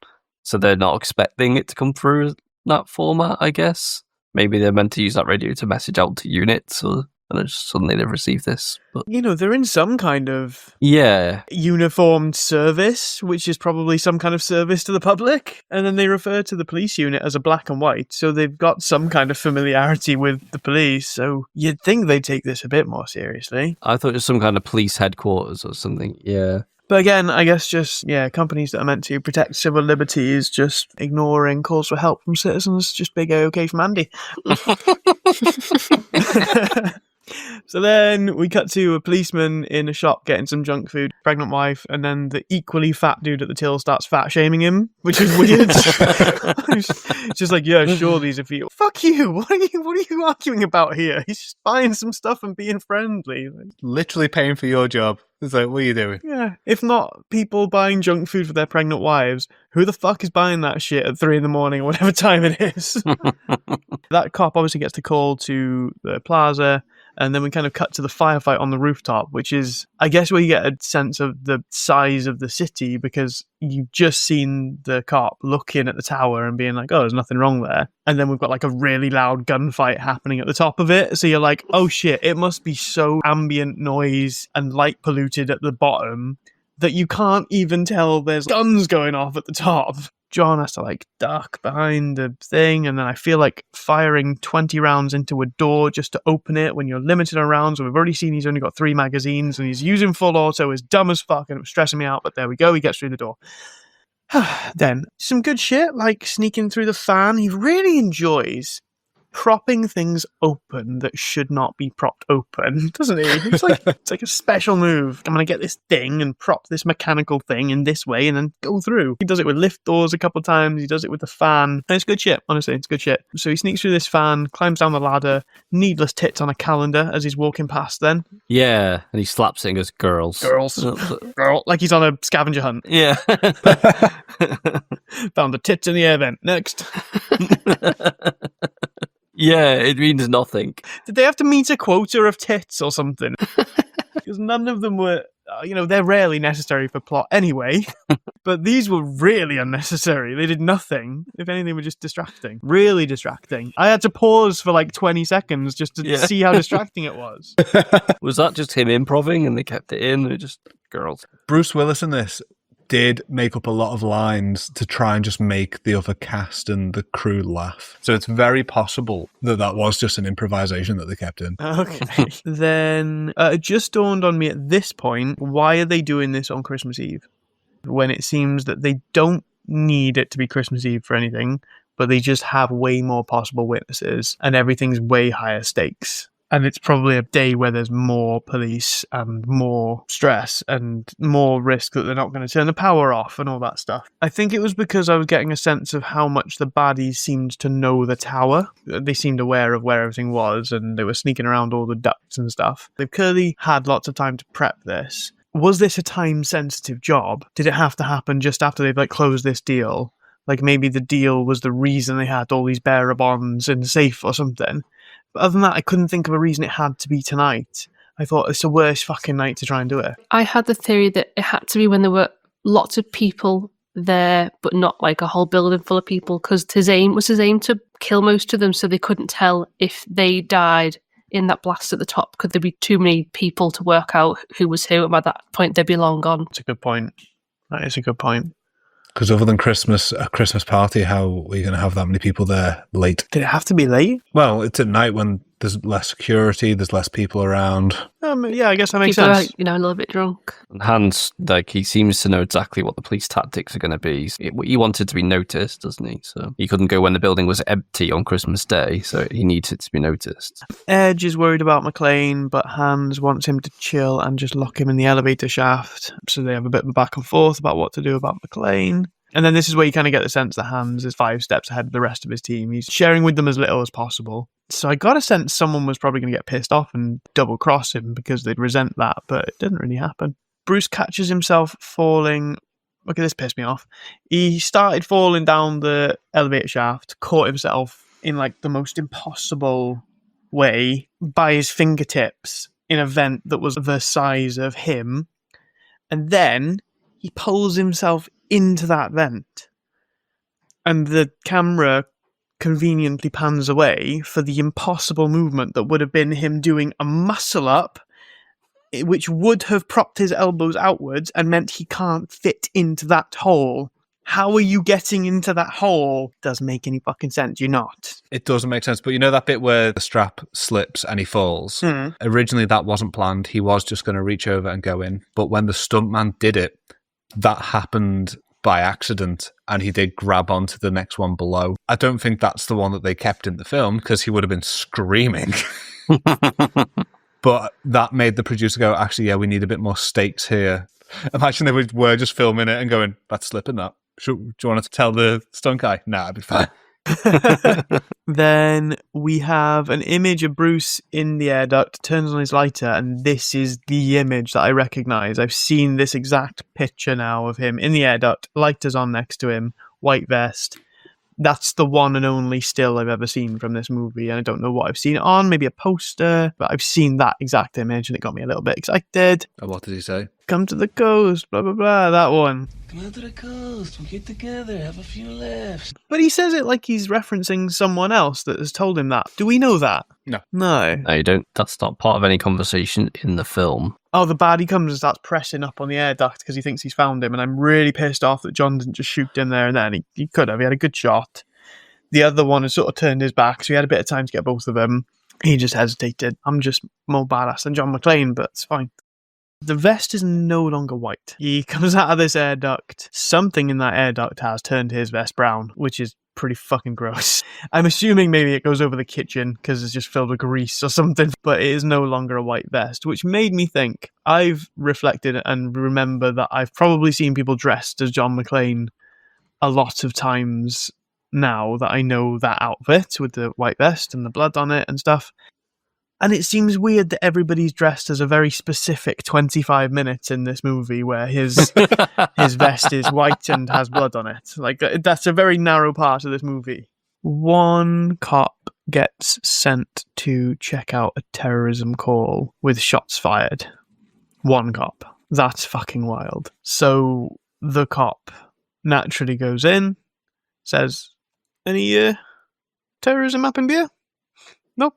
So they're not expecting it to come through in that format, I guess. Maybe they're meant to use that radio to message out to units, and then just suddenly they've received this. But you know, they're in some kind of uniformed service, which is probably some kind of service to the public. And then they refer to the police unit as a black and white, so they've got some kind of familiarity with the police. So you'd think they'd take this a bit more seriously. I thought it was some kind of police headquarters or something, yeah. But again, I guess just, companies that are meant to protect civil liberties just ignoring calls for help from citizens. Just big okay from Andy. So then we cut to a policeman in a shop getting some junk food, pregnant wife, and then the equally fat dude at the till starts fat shaming him, which is weird. It's just like, yeah, sure, these are for you. Fuck you! What are you arguing about here? He's just buying some stuff and being friendly. Literally paying for your job. It's like, what are you doing? Yeah, if not people buying junk food for their pregnant wives, who the fuck is buying that shit at 3 a.m. or whatever time it is? That cop obviously gets the call to the plaza, and then we kind of cut to the firefight on the rooftop, which is, I guess, where you get a sense of the size of the city, because you've just seen the cop looking at the tower and being like, oh, there's nothing wrong there. And then we've got like a really loud gunfight happening at the top of it. So you're like, oh shit, it must be so ambient noise and light polluted at the bottom that you can't even tell there's guns going off at the top. John has to like duck behind the thing, and then I feel like firing 20 rounds into a door just to open it when you're limited on rounds. We've already seen he's only got 3 magazines and he's using full auto, is dumb as fuck, and it was stressing me out, but there we go, he gets through the door. Then some good shit, like sneaking through the fan. He really enjoys propping things open that should not be propped open, doesn't he? It's like a special move. I'm going to get this thing and prop this mechanical thing in this way and then go through. He does it with lift doors a couple of times. He does it with the fan. And it's good shit, honestly. It's good shit. So he sneaks through this fan, climbs down the ladder, needless tits on a calendar as he's walking past then. Yeah, and he slaps it and goes, girls. Girl. Like he's on a scavenger hunt. Yeah. Found the tits in the air vent. Next. Yeah, it means nothing. Did they have to meet a quota of tits or something? Because none of them were, they're rarely necessary for plot anyway. But these were really unnecessary. They did nothing. If anything, they were just distracting. Really distracting. I had to pause for like 20 seconds just to see how distracting it was. Was that just him improving and they kept it in? They're just girls. Bruce Willis in this did make up a lot of lines to try and just make the other cast and the crew laugh. So it's very possible that was just an improvisation that they kept in. Okay. Then it just dawned on me at this point, why are they doing this on Christmas Eve? When it seems that they don't need it to be Christmas Eve for anything, but they just have way more possible witnesses and everything's way higher stakes. And it's probably a day where there's more police and more stress and more risk that they're not going to turn the power off and all that stuff. I think it was because I was getting a sense of how much the baddies seemed to know the tower. They seemed aware of where everything was and they were sneaking around all the ducts and stuff. They've clearly had lots of time to prep this. Was this a time-sensitive job? Did it have to happen just after they've closed this deal? Like maybe the deal was the reason they had all these bearer bonds in the safe or something. But other than that, I couldn't think of a reason it had to be tonight. I thought it's the worst fucking night to try and do it. I had the theory that it had to be when there were lots of people there, but not like a whole building full of people, because his aim to kill most of them so they couldn't tell if they died in that blast at the top. Could there be too many people to work out who was who, and by that point they'd be long gone? That's a good point. That is a good point. Because other than a Christmas party, how are you going to have that many people there late? Did it have to be late? Well, it's at night when there's less security, there's less people around. Yeah, I guess that makes People sense. are, a little bit drunk. And Hans, he seems to know exactly what the police tactics are going to be. He wanted to be noticed, doesn't he? So he couldn't go when the building was empty on Christmas Day, so he needed to be noticed. Edge is worried about McClane, but Hans wants him to chill and just lock him in the elevator shaft. So they have a bit of a back and forth about what to do about McClane. And then this is where you kind of get the sense that Hans is 5 steps ahead of the rest of his team. He's sharing with them as little as possible. So I got a sense someone was probably going to get pissed off and double cross him because they'd resent that, but it didn't really happen. Bruce catches himself falling. Okay, this pissed me off. He started falling down the elevator shaft, caught himself in like the most impossible way by his fingertips in a vent that was the size of him. And then he pulls himself into that vent. And the camera conveniently pans away for the impossible movement that would have been him doing a muscle up, which would have propped his elbows outwards and meant he can't fit into that hole. How are you getting into that hole? Doesn't make any fucking sense. You're not. It doesn't make sense. But you know that bit where the strap slips and he falls? Originally, that wasn't planned. He was just going to reach over and go in. But when the stuntman did it, that happened by accident, and he did grab onto the next one below. I don't think that's the one that they kept in the film, because he would have been screaming. But that made the producer go, actually, yeah, we need a bit more stakes here. Imagine they were just filming it and going, that's slipping that. Do you want to tell the stunt guy? Nah, I'd be fine. Then we have an image of Bruce in the air duct, turns on his lighter, and this is the image that I recognise. I've seen this exact picture now of him in the air duct, lighters on next to him, white vest. That's the one and only still I've ever seen from this movie, and I don't know what I've seen it on, maybe a poster, but I've seen that exact image and it got me a little bit excited. And what did he say? Come to the coast, blah, blah, blah, that one. Come out to the coast, we'll get together, have a few laughs. But he says it like he's referencing someone else that has told him that. Do we know that? No. No. No, you don't. That's not part of any conversation in the film. Oh, the baddie comes and starts pressing up on the air duct because he thinks he's found him, and I'm really pissed off that John didn't just shoot him there and then. He could have. He had a good shot. The other one has sort of turned his back, so he had a bit of time to get both of them. He just hesitated. I'm just more badass than John McClane, but it's fine. The vest is no longer white. He comes out of this air duct. Something in that air duct has turned his vest brown, which is pretty fucking gross. I'm assuming maybe it goes over the kitchen because it's just filled with grease or something, but it is no longer a white vest, which made me think. I've reflected and remember that I've probably seen people dressed as John McClane a lot of times now that I know that outfit with the white vest and the blood on it and stuff. And it seems weird that everybody's dressed as a very specific 25 minutes in this movie where his vest is white and has blood on it. Like, that's a very narrow part of this movie. One cop gets sent to check out a terrorism call with shots fired. One cop. That's fucking wild. So the cop naturally goes in, says, any terrorism happened here? Nope.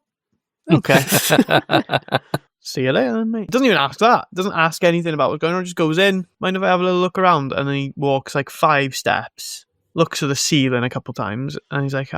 Okay. See you later, then, mate. Doesn't even ask that. Doesn't ask anything about what's going on. Just goes in. Mind if I have a little look around? And then he walks like 5 steps, looks at the ceiling a couple times, and he's like,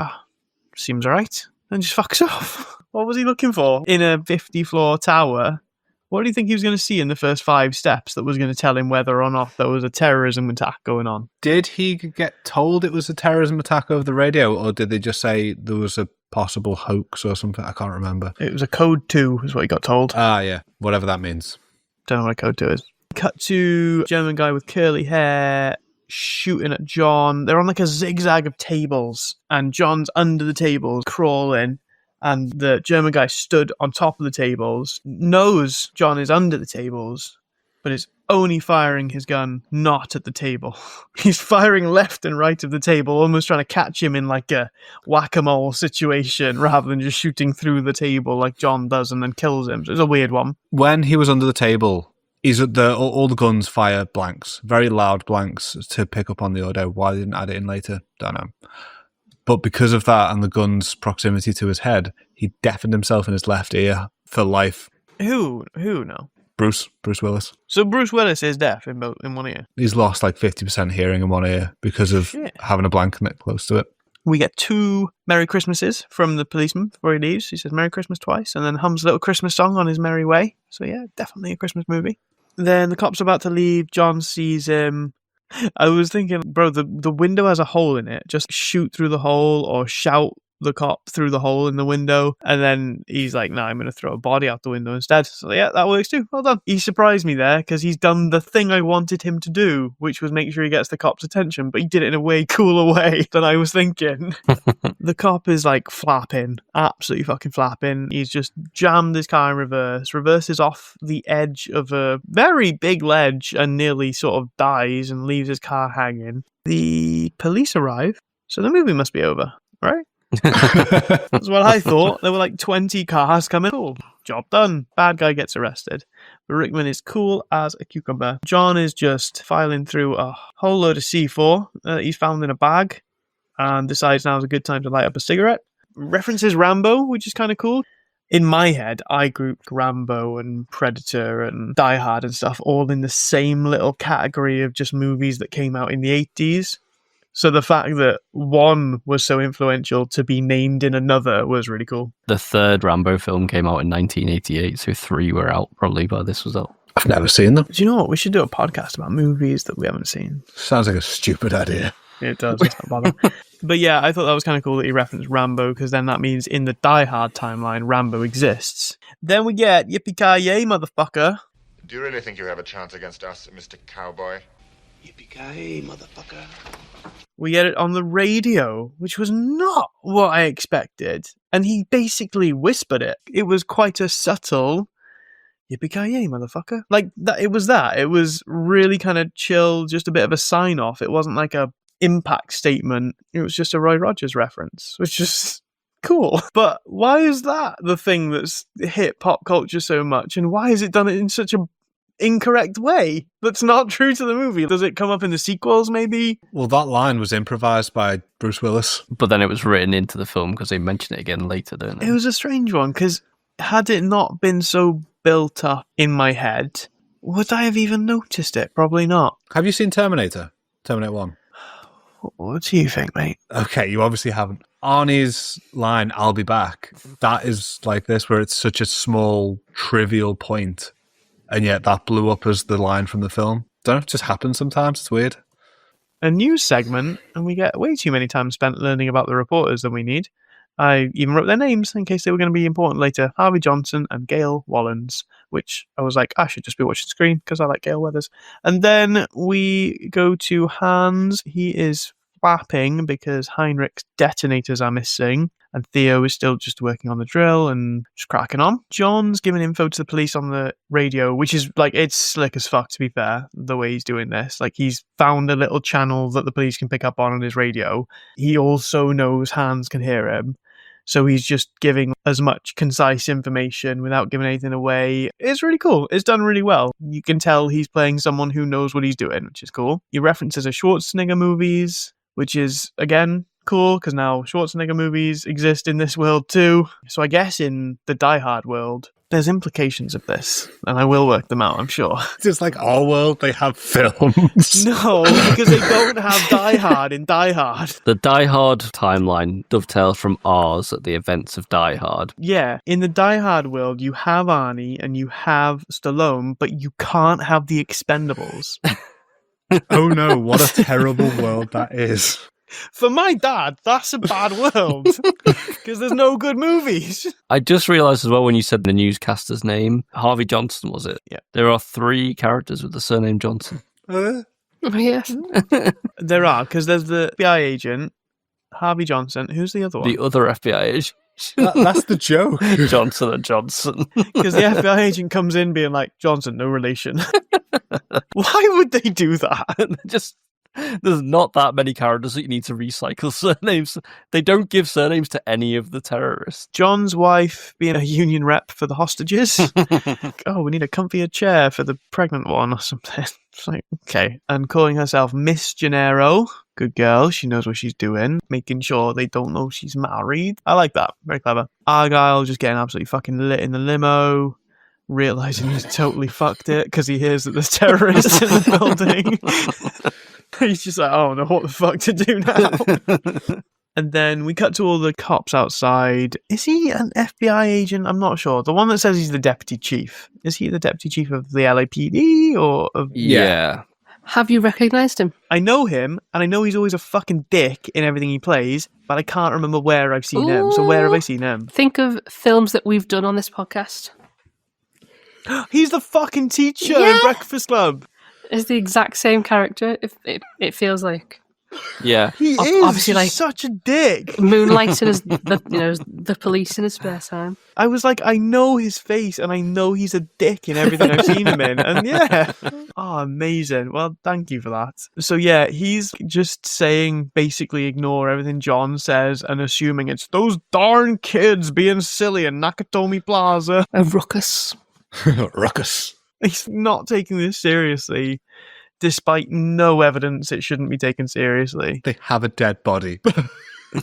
seems alright. And just fucks off. What was he looking for? In a 50-floor tower? What do you think he was going to see in the first 5 steps that was going to tell him whether or not there was a terrorism attack going on? Did he get told it was a terrorism attack over the radio, or did they just say there was a possible hoax or something? I can't remember. It was a code 2 is what he got told. Ah, yeah. Whatever that means. Don't know what a code 2 is. Cut to German guy with curly hair shooting at John. They're on like a zigzag of tables, and John's under the tables crawling. And the German guy stood on top of the tables, knows John is under the tables, but is only firing his gun not at the table. He's firing left and right of the table, almost trying to catch him in like a whack-a-mole situation rather than just shooting through the table like John does and then kills him. So it's a weird one. When he was under the table, All the guns fire blanks, very loud blanks to pick up on the audio. Why they didn't add it in later, don't know. But because of that and the gun's proximity to his head, he deafened himself in his left ear for life. Who no? Bruce Willis. So Bruce Willis is deaf in one ear. He's lost like 50% hearing in one ear because of having a blank close to it. We get 2 Merry Christmases from the policeman before he leaves. He says Merry Christmas twice and then hums a little Christmas song on his merry way. So yeah, definitely a Christmas movie. Then the cop's about to leave. John sees him. I was thinking, bro, the window has a hole in it. Just shoot through the hole or shout the cop through the hole in the window. And then he's like, no, I'm going to throw a body out the window instead. So yeah, that works too. Well done. He surprised me there because he's done the thing I wanted him to do, which was make sure he gets the cop's attention, but he did it in a way cooler way than I was thinking. The cop is like flapping, absolutely fucking flapping. He's just jammed his car in reverse, reverses off the edge of a very big ledge and nearly sort of dies and leaves his car hanging. The police arrive, so the movie must be over, right? That's what I thought. There were like 20 cars coming. Cool. Job done. Bad guy gets arrested. But Rickman is cool as a cucumber. John is just filing through a whole load of C4 that he's found in a bag and decides now is a good time to light up a cigarette. References Rambo, which is kind of cool. In my head, I grouped Rambo and Predator and Die Hard and stuff all in the same little category of just movies that came out in the 80s. So the fact that one was so influential to be named in another was really cool. The third Rambo film came out in 1988, so 3 were out probably by this was out. I've never seen them. Do you know what? We should do a podcast about movies that we haven't seen. Sounds like a stupid idea. It does. Let's not bother. But yeah, I thought that was kind of cool that he referenced Rambo, because then that means in the Die Hard timeline, Rambo exists. Then we get Yippee-ki-yay, motherfucker. Do you really think you have a chance against us, Mr. Cowboy? Yippee-ki-yay, motherfucker. We get it on the radio, which was not what I expected. And he basically whispered it. It was quite a subtle, yippee-ki-yay, motherfucker. Like, that. It was that. It was really kind of chill, just a bit of a sign-off. It wasn't like a impact statement. It was just a Roy Rogers reference, which is cool. But why is that the thing that's hit pop culture so much? And why is it done in such a incorrect way that's not true to the movie? Does it come up in the sequels maybe? Well, that line was improvised by Bruce Willis, but then it was written into the film because they mention it again later, don't they? It was a strange one, because had it not been so built up in my head, would I have even noticed it? Probably not. Have you seen Terminator 1? What do you think, mate? Okay, you obviously haven't. Arnie's line, I'll be back, that is like this, where it's such a small trivial point, and yet that blew up as the line from the film. Don't know, it just happens sometimes. It's weird. A news segment, and we get way too many time spent learning about the reporters than we need. I even wrote their names in case they were going to be important later. Harvey Johnson and Gail Wallens, which I was like, I should just be watching the screen because I like Gail Weathers. And then we go to Hans. He is flapping because Heinrich's detonators are missing. And Theo is still just working on the drill and just cracking on. John's giving info to the police on the radio, which is like, it's slick as fuck, to be fair, the way he's doing this. Like, he's found a little channel that the police can pick up on his radio. He also knows Hans can hear him. So he's just giving as much concise information without giving anything away. It's really cool. It's done really well. You can tell he's playing someone who knows what he's doing, which is cool. He references a Schwarzenegger movies, which is, again, cool, because now Schwarzenegger movies exist in this world too. So I guess in the Die Hard world, there's implications of this, and I will work them out, I'm sure. Just like our world, they have films. No, because they don't have Die Hard in Die Hard. The Die Hard timeline dovetails from ours at the events of Die Hard. Yeah, in the Die Hard world, you have Arnie and you have Stallone, but you can't have the Expendables. Oh no, what a terrible world that is. For my dad, that's a bad world, because there's no good movies. I just realised as well when you said the newscaster's name, Harvey Johnson, was it? Yeah. There are 3 characters with the surname Johnson. Oh, yes. There are, because there's the FBI agent, Harvey Johnson. Who's the other one? The other FBI agent. That's the joke. Johnson and Johnson. Because the FBI agent comes in being like, Johnson, no relation. Why would they do that? Just There's not that many characters that you need to recycle surnames. They don't give surnames to any of the terrorists. John's wife being a union rep for the hostages. Oh, we need a comfier chair for the pregnant one or something. It's like, okay. And calling herself Miss Gennaro. Good girl. She knows what she's doing. Making sure they don't know she's married. I like that. Very clever. Argyle just getting absolutely fucking lit in the limo. Realising he's totally fucked it because he hears that there's terrorists in the building. He's just like, oh no, what the fuck to do now? And then we cut to all the cops outside. Is he an FBI agent? I'm not sure. The one that says he's the deputy chief. Is he the deputy chief of the LAPD or of... Yeah. Have you recognised him? I know him, and I know he's always a fucking dick in everything he plays, but I can't remember where I've seen him. So where have I seen him? Think of films that we've done on this podcast. He's the fucking teacher in Yeah. Breakfast Club. It's the exact same character, if it feels like. Yeah. He Ob- is obviously, like- such a dick. Moonlighting as the police in his spare time. I was like, I know his face, and I know he's a dick in everything I've seen him in. And yeah. Oh, amazing. Well, thank you for that. So yeah, he's just saying, basically ignore everything John says and assuming it's those darn kids being silly in Nakatomi Plaza. A ruckus. Ruckus. He's not taking this seriously, despite no evidence it shouldn't be taken seriously. They have a dead body.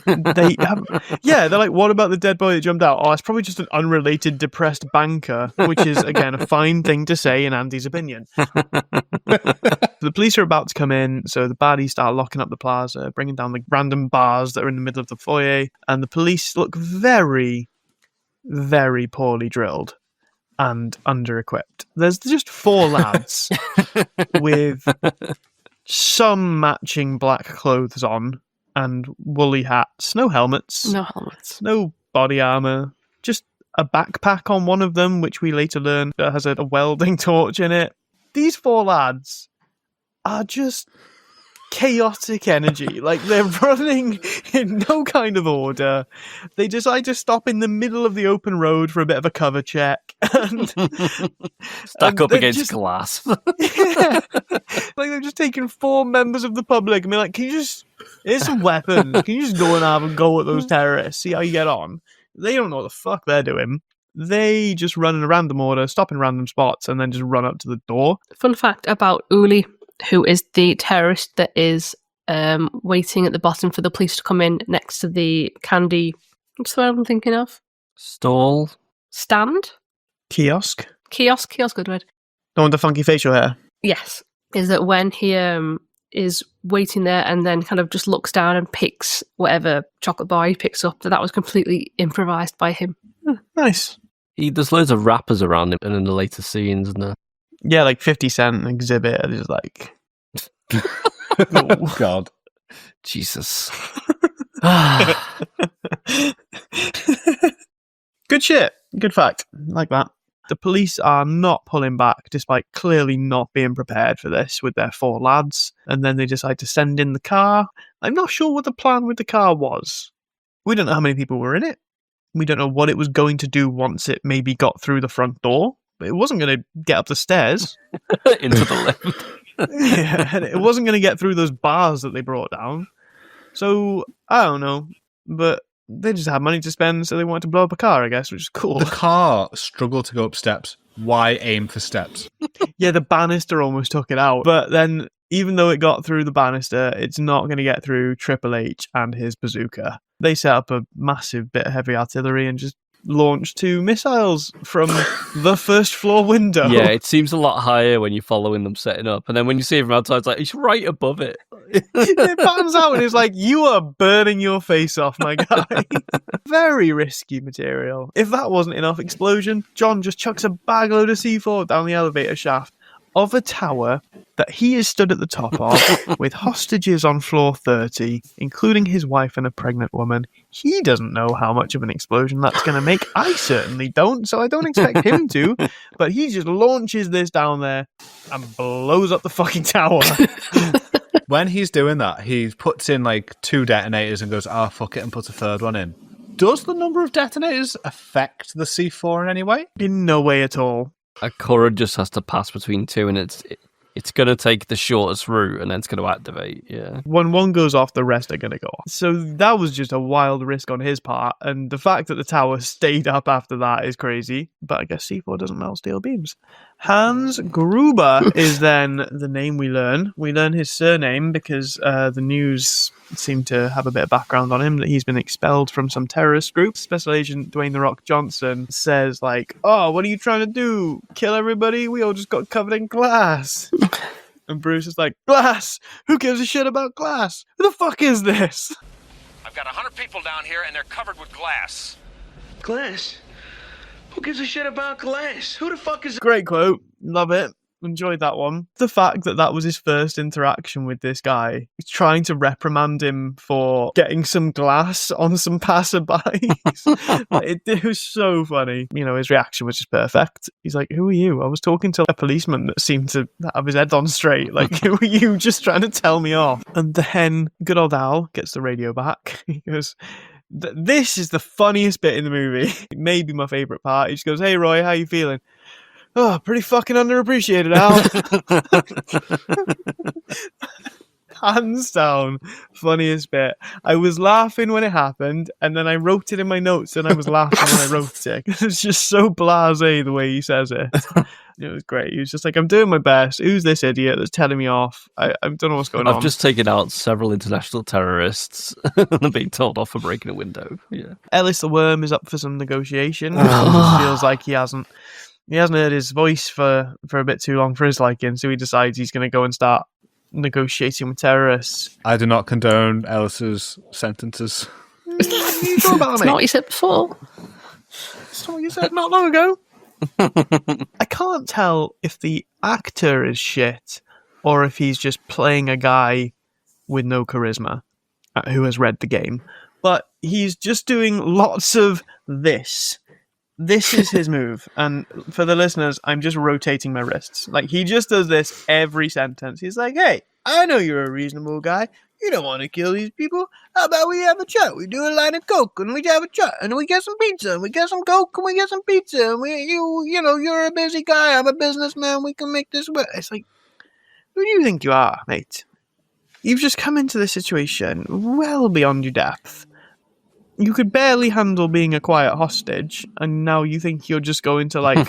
They have, yeah, they're like, what about the dead boy that jumped out? Oh, it's probably just an unrelated depressed banker, which is, again, a fine thing to say in Andy's opinion. The police are about to come in, so the baddies start locking up the plaza, bringing down the random bars that are in the middle of the foyer, and the police look very, very poorly drilled and under-equipped. There's just 4 lads with some matching black clothes on and woolly hats, no helmets, No helmets. no body armor, just a backpack on one of them, which we later learn has a welding torch in it. These 4 lads are just chaotic energy. Like, they're running in no kind of order. They decide to stop in the middle of the open road for a bit of a cover check. And Stack up they're against just- glass. Yeah. Like, they've just taken 4 members of the public and be like, can you just... Here's some weapons. Can you just go and have a go at those terrorists? See how you get on? They don't know what the fuck they're doing. They just run in a random order, stop in random spots, and then just run up to the door. Fun fact about Uli, who is the terrorist that is waiting at the bottom for the police to come in next to the candy... What's the word I'm thinking of? Stall. Stand? Kiosk. Kiosk, good word. The one with the funky facial hair. Yes. Is that when he is waiting there and then kind of just looks down and picks whatever chocolate bar he picks up, that was completely improvised by him. Nice. There's loads of rappers around him and in the later scenes, isn't there? Yeah, like 50 Cent Exhibit is like... Oh, God. Jesus. Good shit. Good fact. Like that. The police are not pulling back, despite clearly not being prepared for this with their 4 lads. And then they decide to send in the car. I'm not sure what the plan with the car was. We don't know how many people were in it. We don't know what it was going to do once it maybe got through the front door. But it wasn't going to get up the stairs. Into the lift. Yeah, and it wasn't going to get through those bars that they brought down. So, I don't know. But they just had money to spend, so they wanted to blow up a car, I guess, which is cool. The car struggled to go up steps. Why aim for steps? Yeah, the banister almost took it out. But then, even though it got through the banister, it's not going to get through Triple H and his bazooka. They set up a massive bit of heavy artillery and just launched 2 missiles from the first floor window. Yeah, it seems a lot higher when you're following them setting up. And then when you see it from outside, it's like, it's right above it. It pans out and it's like, you are burning your face off, my guy. Very risky material. If that wasn't enough explosion, John just chucks a bagload of C4 down the elevator shaft of a tower that he is stood at the top of with hostages on floor 30, including his wife and a pregnant woman. He doesn't know how much of an explosion that's going to make. I certainly don't, so I don't expect him to. But he just launches this down there and blows up the fucking tower. When he's doing that, he puts in like 2 detonators and goes, fuck it, and puts a 3rd one in. Does the number of detonators affect the C4 in any way? In no way at all. A current just has to pass between 2 and it It's going to take the shortest route and then it's going to activate. Yeah. When one goes off, the rest are going to go off. So that was just a wild risk on his part. And the fact that the tower stayed up after that is crazy. But I guess C4 doesn't melt steel beams. Hans Gruber is then the name we learn. We learn his surname because the news seemed to have a bit of background on him, that he's been expelled from some terrorist group. Special Agent Dwayne "The Rock" Johnson says, like, oh, what are you trying to do? Kill everybody? We all just got covered in glass. And Bruce is like, glass? Who gives a shit about glass? Who the fuck is this? I've got 100 people down here and they're covered with glass. Glass? Who gives a shit about glass? Who the fuck is... Great quote. Love it. Enjoyed that one. The fact that that was his first interaction with this guy, he's trying to reprimand him for getting some glass on some passerbys. It was so funny. You know, his reaction was just perfect. He's like, who are you? I was talking to a policeman that seemed to have his head on straight. Like, who are you just trying to tell me off? And then good old Al gets the radio back. He goes... This is the funniest bit in the movie. Maybe my favourite part. He just goes, hey Roy, how you feeling? Oh, pretty fucking underappreciated, Al. Hands down, funniest bit. I was laughing when it happened, and then I wrote it in my notes, and I was laughing when I wrote it. It's just so blasé the way he says it. It was great. He was just like, I'm doing my best. Who's this idiot that's telling me off? I don't know what's going on. I've just taken out several international terrorists and being told off for breaking a window. Yeah. Ellis the Worm is up for some negotiation. It feels like he hasn't heard his voice for a bit too long for his liking, so he decides he's going to go and start negotiating with terrorists. I do not condone Ellis's sentences. You sure about that, It's mate? not what you said before. It's not what you said not long ago. I can't tell if the actor is shit or if he's just playing a guy with no charisma who has read the game. But he's just doing lots of this. This is his move. And for the listeners, I'm just rotating my wrists. Like, he just does this every sentence. He's like, hey, I know you're a reasonable guy. You don't want to kill these people. How about we have a chat? We do a line of coke and we have a chat and we get some pizza and we get some coke and we get some pizza and you know, you're a busy guy. I'm a businessman. We can make this work. It's like, who do you think you are, mate? You've just come into this situation well beyond your depth. You could barely handle being a quiet hostage, and now you think you're just going to, like,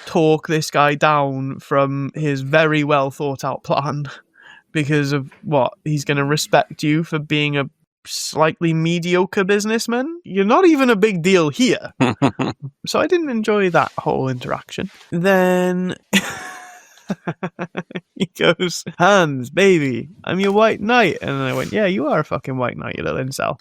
talk this guy down from his very well thought out plan because of what? He's going to respect you for being a slightly mediocre businessman? You're not even a big deal here. So I didn't enjoy that whole interaction. Then he goes, Hans, baby, I'm your white knight. And I went, yeah, you are a fucking white knight, you little incel.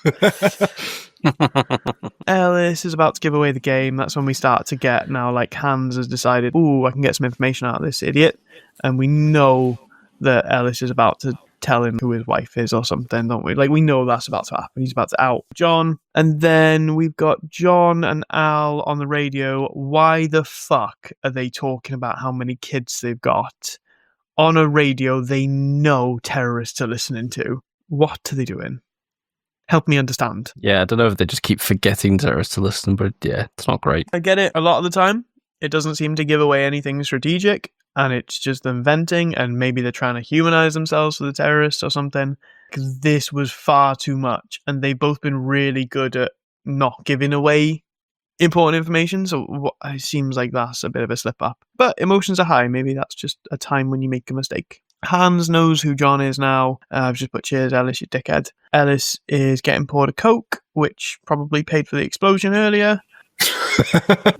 Ellis is about to give away the game. That's when we start to get now, like, Hans has decided, ooh, I can get some information out of this idiot. And we know that Ellis is about to tell him who his wife is or something, don't we? Like, we know that's about to happen. He's about to out John. And then we've got John and Al on the radio. Why the fuck are they talking about how many kids they've got on a radio they know terrorists are listening to? What are they doing? Help me understand. Yeah, I don't know if they just keep forgetting terrorists to listen, but yeah, it's not great. I get it a lot of the time. It doesn't seem to give away anything strategic, and it's just them venting, and maybe they're trying to humanize themselves for the terrorists or something, because this was far too much, and they've both been really good at not giving away important information, so it seems like that's a bit of a slip up. But emotions are high. Maybe that's just a time when you make a mistake. Hans knows who John is now. I've just put cheers, Ellis, you dickhead. Ellis is getting poured a Coke, which probably paid for the explosion earlier.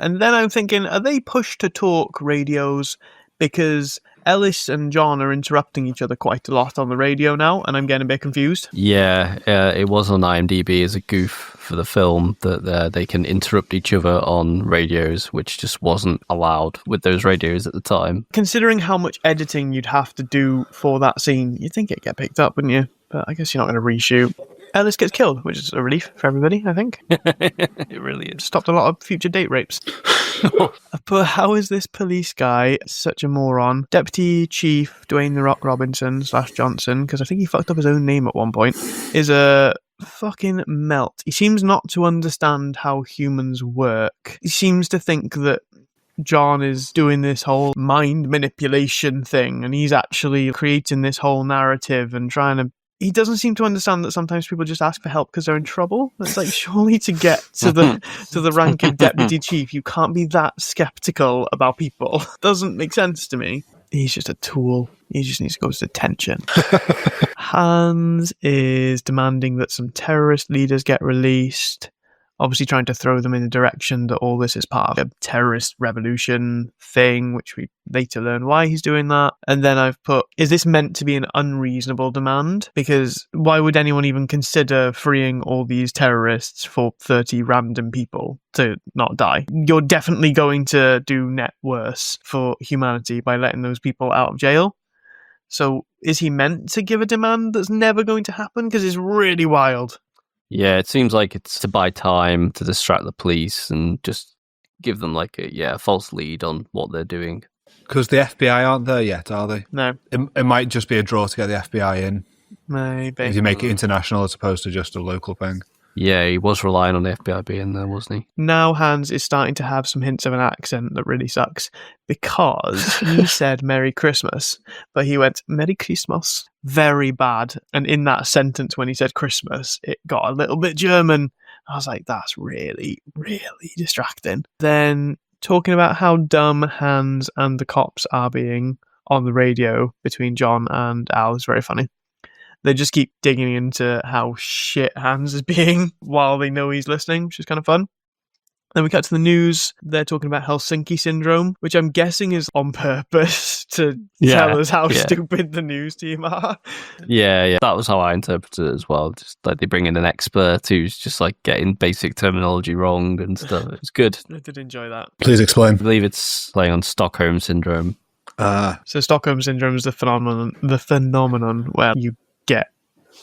And then I'm thinking, are they push to talk radios? Because Ellis and John are interrupting each other quite a lot on the radio now, and I'm getting a bit confused. Yeah, it was on IMDb as a goof for the film that they can interrupt each other on radios, which just wasn't allowed with those radios at the time. Considering how much editing you'd have to do for that scene, you'd think it'd get picked up, wouldn't you? But I guess you're not going to reshoot. Ellis gets killed, which is a relief for everybody, I think. It really is. Stopped a lot of future date rapes. But how is this police guy such a moron? Deputy Chief Dwayne "The Rock" Robinson / Johnson, because I think he fucked up his own name at one point, is a fucking melt. He seems not to understand how humans work. He seems to think that John is doing this whole mind manipulation thing, and he's actually creating this whole narrative and trying to. He doesn't seem to understand that sometimes people just ask for help because they're in trouble. It's like, surely to get to the rank of deputy chief, you can't be that skeptical about people. Doesn't make sense to me. He's just a tool. He just needs to go to detention. Hans is demanding that some terrorist leaders get released. Obviously trying to throw them in the direction that all this is part of a terrorist revolution thing, which we later learn why he's doing that. And then I've put, is this meant to be an unreasonable demand? Because why would anyone even consider freeing all these terrorists for 30 random people to not die? You're definitely going to do net worse for humanity by letting those people out of jail. So is he meant to give a demand that's never going to happen? Because it's really wild. Yeah, it seems like it's to buy time, to distract the police, and just give them like a false lead on what they're doing. Because the FBI aren't there yet, are they? No. It might just be a draw to get the FBI in. Maybe. If you make it international as opposed to just a local thing. Yeah, he was relying on the FBI being there, wasn't he? Now Hans is starting to have some hints of an accent that really sucks, because he said Merry Christmas, but he went Merry Christmas. Very bad. And in that sentence when he said Christmas, it got a little bit German. I was like, that's really, really distracting. Then talking about how dumb Hans and the cops are being on the radio between John and Al is very funny. They just keep digging into how shit Hans is being while they know he's listening, which is kind of fun. Then we cut to the news. They're talking about Helsinki syndrome, which I'm guessing is on purpose to tell us how stupid the news team are. Yeah. That was how I interpreted it as well. Just like they bring in an expert who's just like getting basic terminology wrong and stuff. It's good. I did enjoy that. Please explain. I believe it's playing on Stockholm syndrome. So Stockholm syndrome is the phenomenon where you get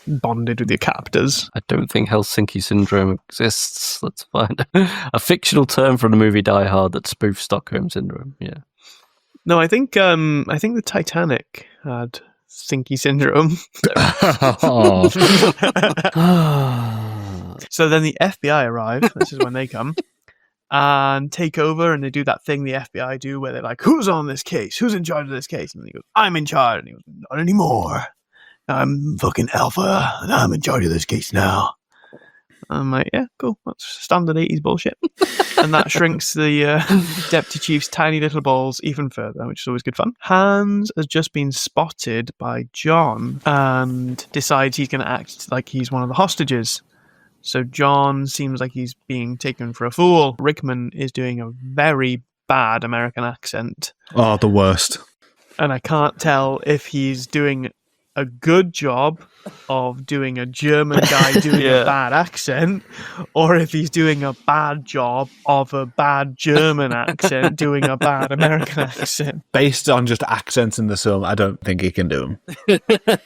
bonded with your captors. I don't think Helsinki syndrome exists. Let's find a fictional term from the movie Die Hard that spoofs Stockholm syndrome. Yeah. No, I think the Titanic had Sinky syndrome. So then the FBI arrive. This is when they come and take over, and they do that thing the FBI do where they're like, "Who's on this case? Who's in charge of this case?" And he goes, "I'm in charge." And he goes, "Not anymore. I'm fucking alpha, and I'm in charge of this case now." I'm like, yeah, cool. That's standard 80s bullshit. And that shrinks the deputy chief's tiny little balls even further, which is always good fun. Hans has just been spotted by John and decides he's going to act like he's one of the hostages. So John seems like he's being taken for a fool. Rickman is doing a very bad American accent. Oh, the worst. And I can't tell if he's doing a good job of doing a German guy doing a bad accent, or if he's doing a bad job of a bad German accent doing a bad American accent. Based on just accents in the film, I don't think he can do them.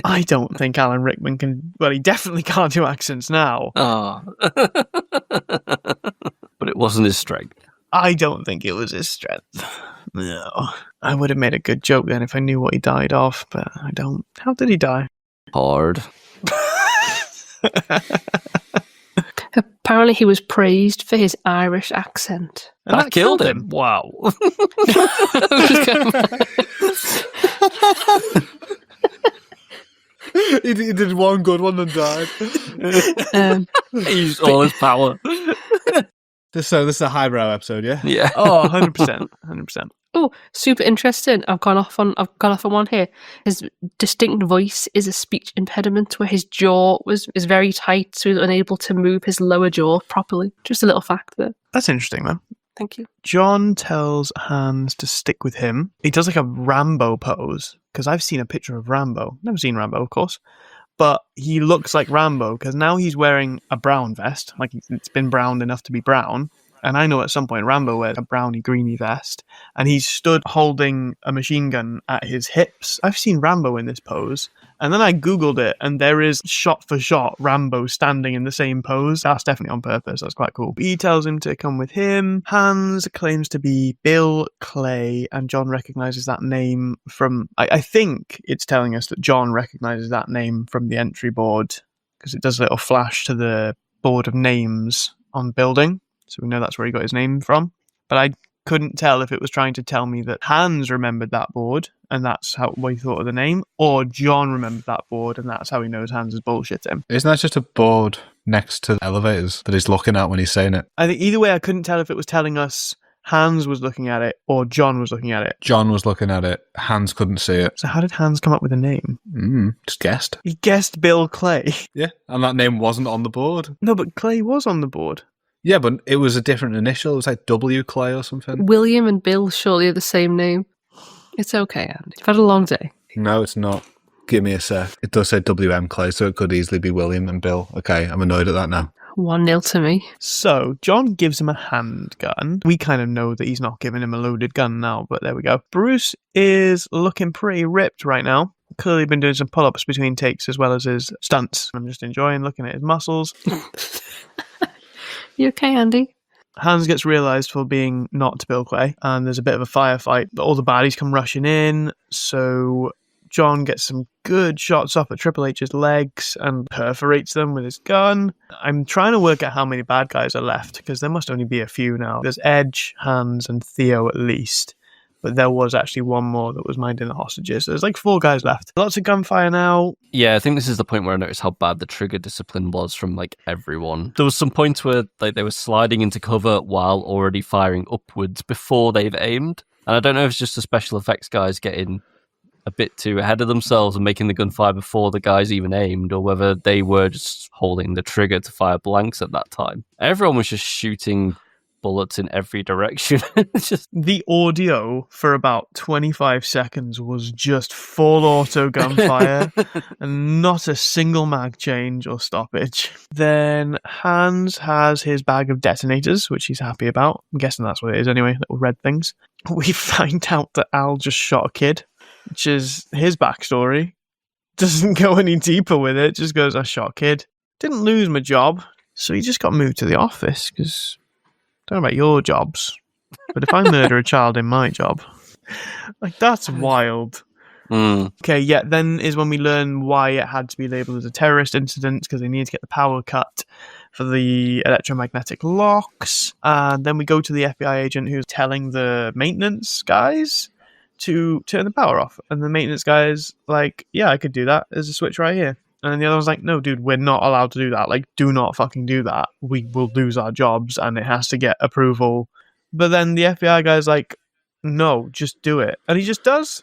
I don't think Alan Rickman can. Well, he definitely can't do accents now. Oh. But it wasn't his strength. I don't think it was his strength. No. I would have made a good joke then if I knew what he died of, but I don't. How did he die? Hard. Apparently he was praised for his Irish accent. And that killed him. Wow. He did one good one and died. He used all his power. So this is a highbrow episode, yeah? Yeah. Oh, 100%. 100%. Oh, super interesting. I've gone off on one here. His distinct voice is a speech impediment where his jaw is very tight, so he's unable to move his lower jaw properly. Just a little fact there. That's interesting, though. Thank you. John tells Hans to stick with him. He does like a Rambo pose, because I've seen a picture of Rambo. Never seen Rambo, of course. But he looks like Rambo, because now he's wearing a brown vest. Like, it's been browned enough to be brown. And I know at some point Rambo wears a browny greeny vest, and he's stood holding a machine gun at his hips. I've seen Rambo in this pose, and then I googled it, and there is shot for shot Rambo standing in the same pose. That's definitely on purpose. That's quite cool. He tells him to come with him. Hans claims to be Bill Clay, and John recognizes that name from. I think it's telling us that John recognizes that name from the entry board, because it does a little flash to the board of names on building. So we know that's where he got his name from. But I couldn't tell if it was trying to tell me that Hans remembered that board, and that's how we thought of the name, or John remembered that board, and that's how he knows Hans is bullshitting. Isn't that just a board next to the elevators that he's looking at when he's saying it? I think either way, I couldn't tell if it was telling us Hans was looking at it or John was looking at it. John was looking at it. Hans couldn't see it. So how did Hans come up with a name? Just guessed. He guessed Bill Clay. Yeah, and that name wasn't on the board. No, but Clay was on the board. Yeah, but it was a different initial. It was like W. Clay or something. William and Bill surely are the same name. It's okay, Andy. You've had a long day. No, it's not. Give me a sec. It does say W.M. Clay, so it could easily be William and Bill. Okay, I'm annoyed at that now. 1-0 to me. So, John gives him a handgun. We kind of know that he's not giving him a loaded gun now, but there we go. Bruce is looking pretty ripped right now. Clearly been doing some pull-ups between takes as well as his stunts. I'm just enjoying looking at his muscles. You okay, Andy? Hans gets realised for being not Bill Clay, and there's a bit of a firefight, but all the baddies come rushing in, so John gets some good shots off at Triple H's legs and perforates them with his gun. I'm trying to work out how many bad guys are left, because there must only be a few now. There's Edge, Hans, and Theo at least. But there was actually one more that was minding the hostages. So there's like 4 guys left. Lots of gunfire now. Yeah, I think this is the point where I noticed how bad the trigger discipline was from like everyone. There was some points where like they were sliding into cover while already firing upwards before they've aimed. And I don't know if it's just the special effects guys getting a bit too ahead of themselves and making the gunfire before the guys even aimed, or whether they were just holding the trigger to fire blanks at that time. Everyone was just shooting bullets in every direction. Just the audio for about 25 seconds was just full auto gunfire and not a single mag change or stoppage. Then Hans has his bag of detonators, which he's happy about. I'm guessing that's what it is anyway, little red things. We find out that Al just shot a kid, which is his backstory. Doesn't go any deeper with it, just goes, I shot a kid. Didn't lose my job, so he just got moved to the office, because I don't know about your jobs, but if I murder a child in my job, like, that's wild. Okay, yeah, then is when we learn why it had to be labelled as a terrorist incident, because they need to get the power cut for the electromagnetic locks. And then we go to the FBI agent who's telling the maintenance guys to turn the power off. And the maintenance guy's like, yeah, I could do that. There's a switch right here. And then the other one's like, no, dude, we're not allowed to do that. Like, do not fucking do that. We will lose our jobs and it has to get approval. But then the FBI guy's like, no, just do it. And he just does.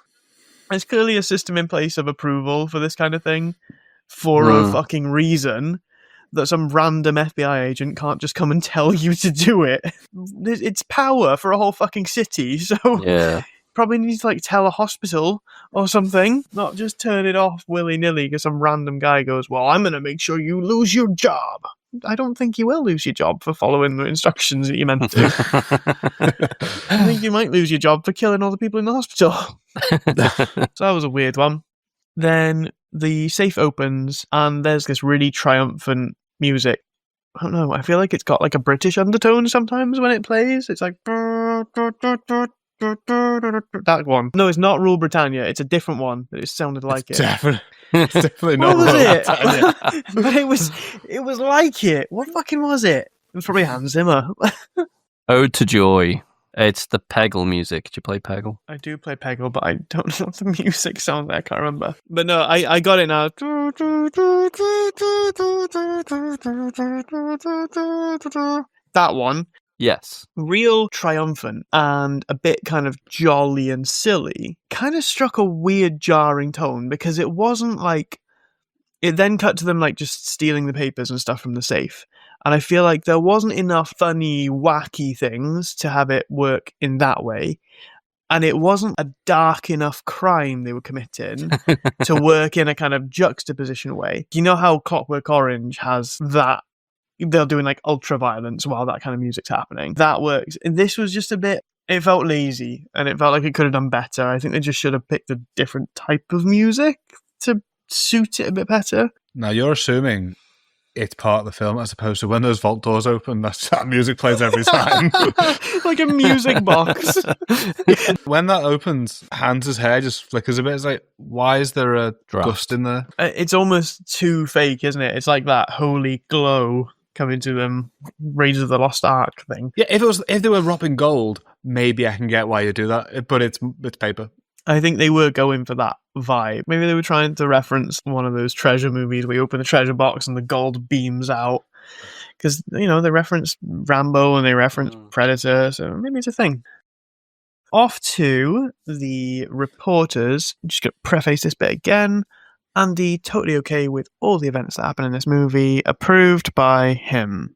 There's clearly a system in place of approval for this kind of thing for a fucking reason that some random FBI agent can't just come and tell you to do it. It's power for a whole fucking city. So yeah. Probably need to like tell a hospital or something, not just turn it off willy-nilly because some random guy goes, well, I'm going to make sure you lose your job. I don't think you will lose your job for following the instructions that you meant to. I think you might lose your job for killing all the people in the hospital. So that was a weird one. Then the safe opens and there's this really triumphant music. I don't know, I feel like it's got like a British undertone sometimes when it plays. It's like that one. No, it's not Rule Britannia. It's a different one. It sounded like it. Definitely not. What was Rule it? Britannia. But it was like it. What fucking was it? It was probably Hans Zimmer. Ode to Joy. It's the Peggle music. Do you play Peggle? I do play Peggle, but I don't know what the music sounds like. I can't remember. But no, I got it now. That one. Yes. Real triumphant and a bit kind of jolly and silly. Kind of struck a weird jarring tone because it wasn't like... It then cut to them like just stealing the papers and stuff from the safe. And I feel like there wasn't enough funny, wacky things to have it work in that way. And it wasn't a dark enough crime they were committing to work in a kind of juxtaposition way. You know how Clockwork Orange has that? They're doing like ultra violence while that kind of music's happening. That works. And this was just a bit, it felt lazy and it felt like it could have done better. I think they just should have picked a different type of music to suit it a bit better. Now you're assuming it's part of the film as opposed to when those vault doors open, that music plays every time. Like a music box. When that opens, Hans's hair just flickers a bit. It's like, why is there a dust in there? It's almost too fake, isn't it? It's like that holy glow coming to them, Raiders of the Lost Ark thing. Yeah, if they were robbing gold, maybe I can get why you do that, but it's paper. I think they were going for that vibe. Maybe they were trying to reference one of those treasure movies where you open the treasure box and the gold beams out. Because, they reference Rambo and they reference Predator, so maybe it's a thing. Off to the reporters. Just going to preface this bit again. Andy, totally okay with all the events that happen in this movie, approved by him.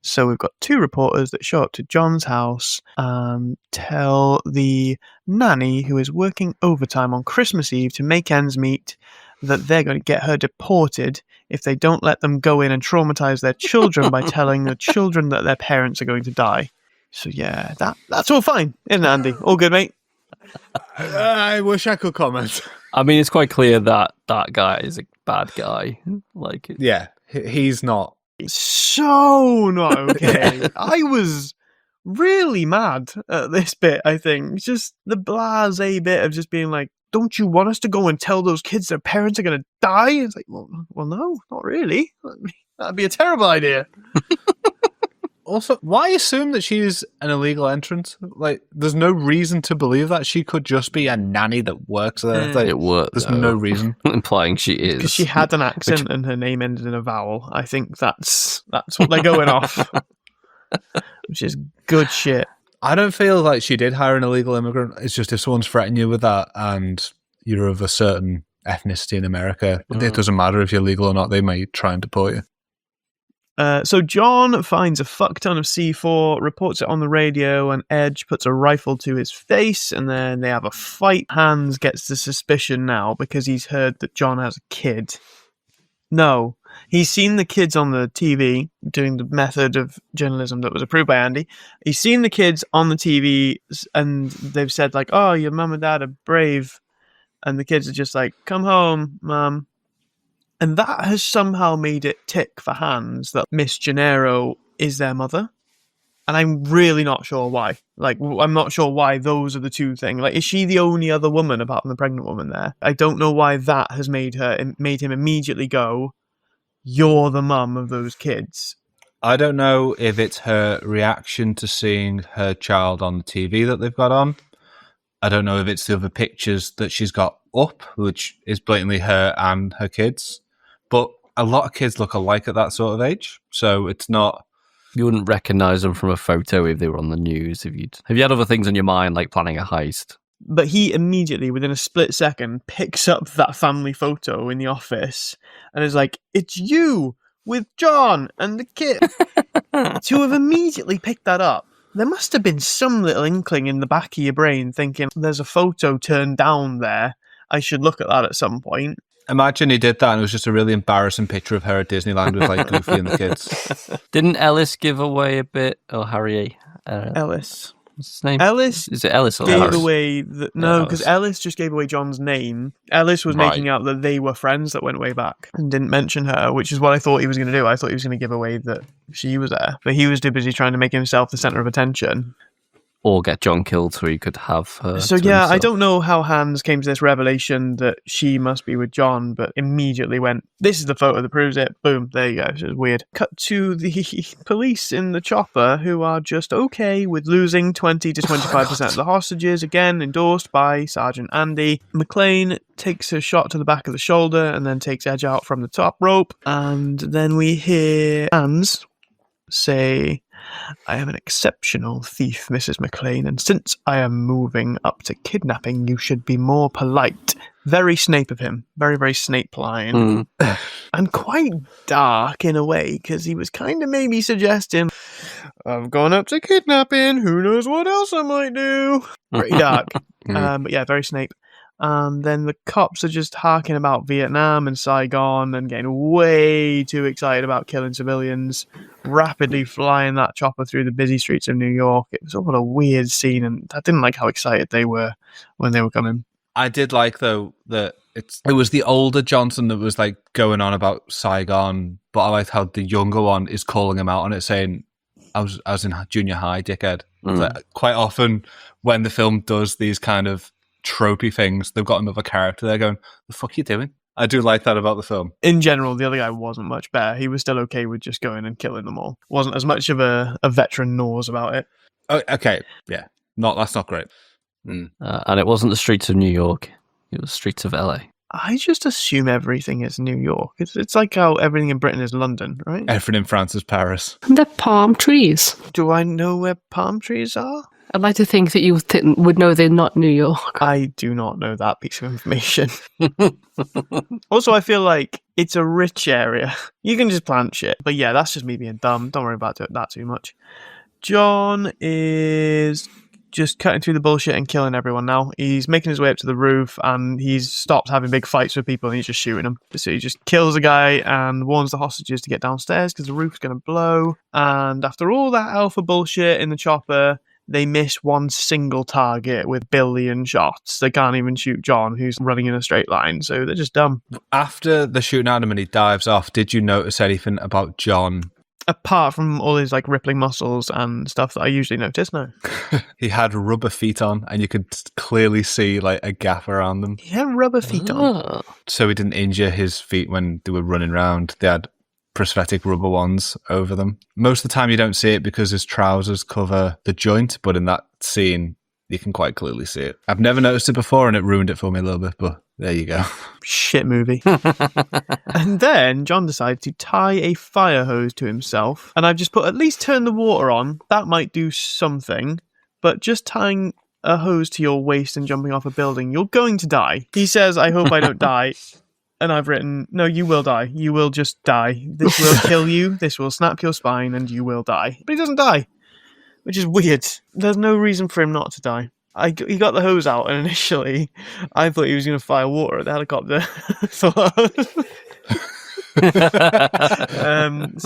So we've got two reporters that show up to John's house and tell the nanny who is working overtime on Christmas Eve to make ends meet that they're going to get her deported if they don't let them go in and traumatize their children by telling the children that their parents are going to die. So yeah, that's all fine, isn't it, Andy? All good, mate? I wish I could comment. I mean, it's quite clear that that guy is a bad guy. Yeah, he's not. So not okay. I was really mad at this bit, I think. Just the blasé bit of just being like, don't you want us to go and tell those kids their parents are going to die? It's like, well, no, not really. That'd be a terrible idea. Also, why assume that she's an illegal entrant? Like, there's no reason to believe that. She could just be a nanny that works there. Like, it worked. There's no reason. Implying she is. Because she had an accent and her name ended in a vowel. I think that's what they're going off. Which is good shit. I don't feel like she did hire an illegal immigrant. It's just if someone's threatening you with that and you're of a certain ethnicity in America, it doesn't matter if you're legal or not. They may try and deport you. So John finds a fuck ton of C4, reports it on the radio, and Edge puts a rifle to his face, and then they have a fight. Hans gets the suspicion now because he's heard that John has a kid. No, he's seen the kids on the TV doing the method of journalism that was approved by Andy. He's seen the kids on the TV, and they've said like, "Oh, your mum and dad are brave," and the kids are just like, "Come home, mum." And that has somehow made it tick for Hans that Miss Gennaro is their mother. And I'm really not sure why. Like, I'm not sure why those are the two things. Like, is she the only other woman apart from the pregnant woman there? I don't know why that has made him immediately go, you're the mum of those kids. I don't know if it's her reaction to seeing her child on the TV that they've got on. I don't know if it's the other pictures that she's got up, which is blatantly her and her kids. But a lot of kids look alike at that sort of age, so it's not... You wouldn't recognise them from a photo if they were on the news. Have you had other things on your mind, like planning a heist? But he immediately, within a split second, picks up that family photo in the office and is like, it's you with John and the kid. To have immediately picked that up, there must have been some little inkling in the back of your brain thinking, there's a photo turned down there. I should look at that at some point. Imagine he did that and it was just a really embarrassing picture of her at Disneyland with like Goofy and the kids. Didn't Ellis give away a bit? Or Harry? Ellis. What's his name? Ellis Is it Ellis or gave Harris? away... No, because Ellis just gave away John's name. Ellis was Right. making out that they were friends that went way back and didn't mention her, which is what I thought he was going to do. I thought he was going to give away that she was there. But he was too busy trying to make himself the centre of attention. Or get John killed so he could have her. So to yeah, himself. I don't know how Hans came to this revelation that she must be with John, but immediately went, this is the photo that proves it. Boom, there you go. It was weird. Cut to the police in the chopper who are just okay with losing 20 to 25% of the hostages, again endorsed by Sergeant Andy. McClane takes a shot to the back of the shoulder and then takes Edge out from the top rope. And then we hear Hans say... I am an exceptional thief, Mrs. McClane, and since I am moving up to kidnapping, you should be more polite. Very Snape of him. Very, very Snape line. And quite dark in a way, because he was kind of maybe suggesting, I've gone up to kidnapping, who knows what else I might do. Pretty dark. But yeah, very Snape. And then the cops are just harking about Vietnam and Saigon and getting way too excited about killing civilians, rapidly flying that chopper through the busy streets of New York. It was all a weird scene, and I didn't like how excited they were when they were coming. I did like, though, that it was the older Johnson that was like going on about Saigon, but I liked how the younger one is calling him out on it, saying, I was in junior high, dickhead. Like, quite often when the film does these kind of tropey things, they've got another character there going, the fuck are you doing? I do like that about the film. In general, the other guy wasn't much better. He was still okay with just going and killing them all. Wasn't as much of a veteran nose about it. Oh, okay, yeah. That's not great. And it wasn't the streets of New York. It was streets of LA. I just assume everything is New York. It's like how everything in Britain is London, right? Everything in France is Paris. And they're palm trees. Do I know where palm trees are? I'd like to think that you would know they're not New York. I do not know that piece of information. Also, I feel like it's a rich area. You can just plant shit. But yeah, that's just me being dumb. Don't worry about that too much. John is just cutting through the bullshit and killing everyone now. He's making his way up to the roof and he's stopped having big fights with people and he's just shooting them. So he just kills a guy and warns the hostages to get downstairs because the roof's going to blow. And after all that alpha bullshit in the chopper, they miss one single target with billion shots. They can't even shoot John, who's running in a straight line. So they're just dumb. After the shooting at him and he dives off, did you notice anything about John? Apart from all his like rippling muscles and stuff that I usually notice, no. He had rubber feet on and you could clearly see like a gap around them. He had rubber feet on. So he didn't injure his feet when they were running around. They had prosthetic rubber ones over them. Most of the time you don't see it because his trousers cover the joint, but in that scene you can quite clearly see it. I've never noticed it before and it ruined it for me a little bit, but there you go. Shit movie. And then John decides to tie a fire hose to himself, and I've just put at least turn the water on. That might do something, but just tying a hose to your waist and jumping off a building, you're going to die. He says, I hope I don't die. And I've written, no, you will die. You will just die. This will kill you. This will snap your spine and you will die. But he doesn't die, which is weird. There's no reason for him not to die. He got the hose out, and initially I thought he was going to fire water at the helicopter. So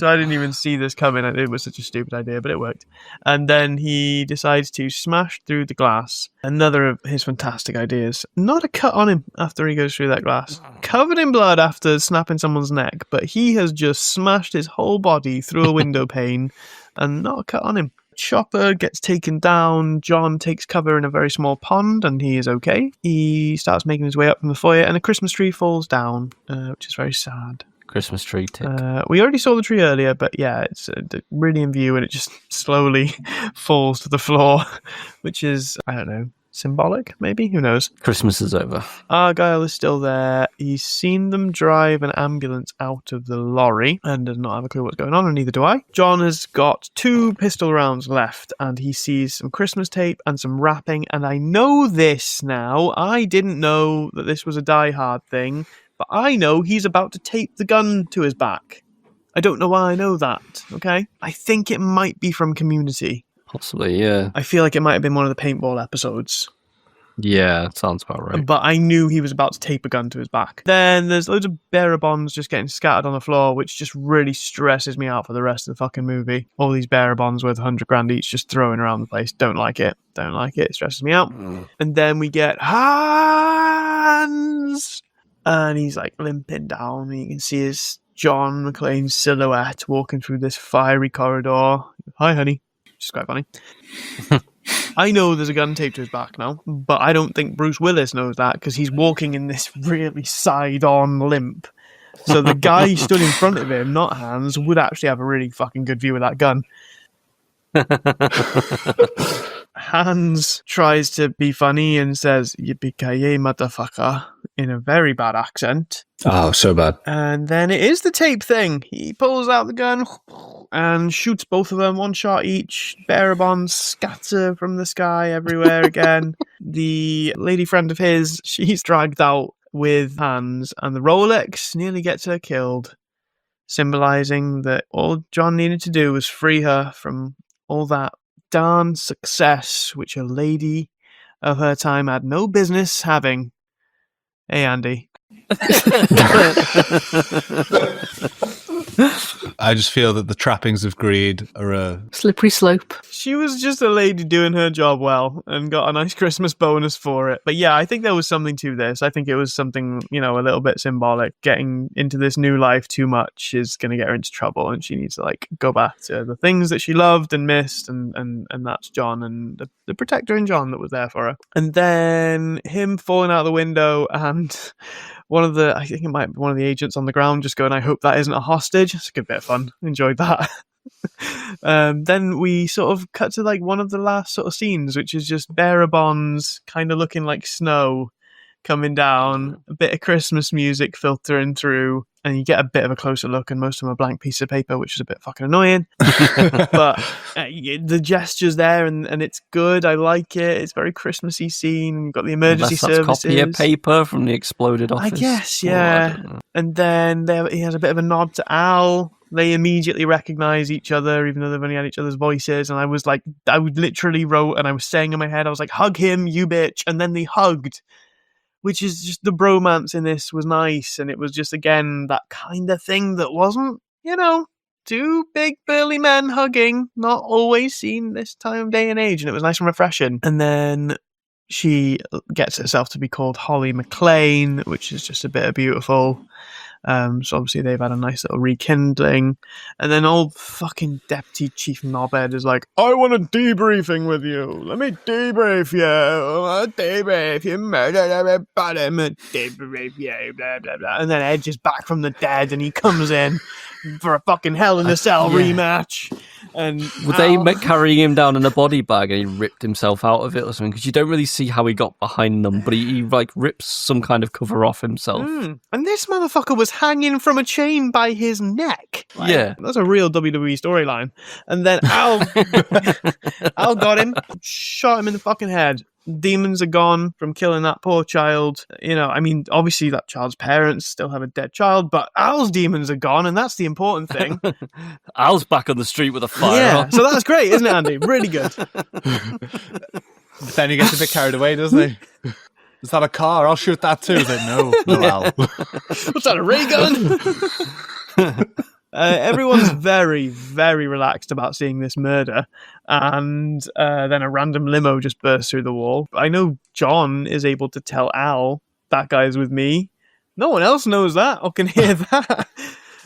I didn't even see this coming. It was such a stupid idea, but it worked. And then he decides to smash through the glass. Another of his fantastic ideas. Not a cut on him after he goes through that glass. Covered in blood after snapping someone's neck, but he has just smashed his whole body through a window pane and not a cut on him. Chopper gets taken down. John takes cover in a very small pond and he is okay. He starts making his way up from the foyer and a Christmas tree falls down, which is very sad. Christmas tree tick. We already saw the tree earlier, but yeah, it's really in view and it just slowly falls to the floor, which is, I don't know, symbolic, maybe? Who knows? Christmas is over. Argyle is still there. He's seen them drive an ambulance out of the lorry and does not have a clue what's going on, and neither do I. John has got 2 pistol rounds left, and he sees some Christmas tape and some wrapping, and I know this now. I didn't know that this was a Die Hard thing, but I know he's about to tape the gun to his back. I don't know why I know that, okay? I think it might be from Community. Possibly, yeah. I feel like it might have been one of the paintball episodes. Yeah, sounds about right. But I knew he was about to tape a gun to his back. Then there's loads of bearer bonds just getting scattered on the floor, which just really stresses me out for the rest of the fucking movie. All these bearer bonds worth $100 each just throwing around the place. Don't like it. Don't like it. It stresses me out. And then we get Hans! And he's like limping down. And you can see his John McClane's silhouette walking through this fiery corridor. Hi, honey. Which is quite funny. I know there's a gun taped to his back now, but I don't think Bruce Willis knows that because he's walking in this really side-on limp. So the guy who stood in front of him, not Hans, would actually have a really fucking good view of that gun. Hans tries to be funny and says, "Yippee-ki-yay, motherfucker," in a very bad accent. Oh, so bad. And then it is the tape thing. He pulls out the gun and shoots both of them, 1 shot each. Bearer bonds scatter from the sky everywhere again. The lady friend of his, she's dragged out with Hans, and the Rolex nearly gets her killed, symbolizing that all John needed to do was free her from all that darn success which a lady of her time had no business having. Hey, Andy. I just feel that the trappings of greed are a Slippery slope. She was just a lady doing her job well and got a nice Christmas bonus for it. But yeah, I think there was something to this. I think it was something, a little bit symbolic. Getting into this new life too much is going to get her into trouble, and she needs to go back to the things that she loved and missed, and that's John and the protector in John that was there for her. And then him falling out the window and I think it might be one of the agents on the ground just going, "I hope that isn't a hostage." It's a good bit of fun. Enjoyed that. Then we sort of cut to like one of the last sort of scenes, which is just bearer bonds kind of looking like snow coming down, a bit of Christmas music filtering through, and you get a bit of a closer look, and most of them are blank piece of paper, which is a bit fucking annoying. But the gesture's there, and it's good. I like it. It's very Christmassy scene. You've got the emergency services. Copy of paper from the exploded office. I guess, yeah. And then he has a bit of a nod to Al. They immediately recognize each other, even though they've only had each other's voices. And I literally wrote, and I was saying in my head, I was like, hug him, you bitch. And then they hugged, which is just the bromance in this was nice. And it was just, again, that kind of thing that wasn't, two big burly men hugging, not always seen this time, day and age. And it was nice and refreshing. And then she gets herself to be called Holly McLean, which is just a bit of beautiful. So obviously they've had a nice little rekindling. And then old fucking Deputy Chief Knobhead is like, I want a debriefing with you. Let me debrief you. Debrief you. Murdered everybody. Debrief you. Blah, blah, blah. And then Edge is back from the dead and he comes in for a fucking Hell in a Cell rematch. And Would they carrying him down in a body bag and he ripped himself out of it or something? Because you don't really see how he got behind them, but he rips some kind of cover off himself. And this motherfucker was hanging from a chain by his neck. Yeah. That's a real WWE storyline. And then Al got him, shot him in the fucking head. Demons are gone from killing that poor child. Obviously that child's parents still have a dead child, but Al's demons are gone, and that's the important thing. Al's back on the street with a fire. Yeah, so that's great, isn't it, Andy? Really good. Then he gets a bit carried away, doesn't he? Is that a car? I'll shoot that too. Then no, Al. What's that, a ray gun? Everyone's very, very relaxed about seeing this murder, and then a random limo just bursts through the wall. I know John is able to tell Al, that guy's with me. No one else knows that or can hear that.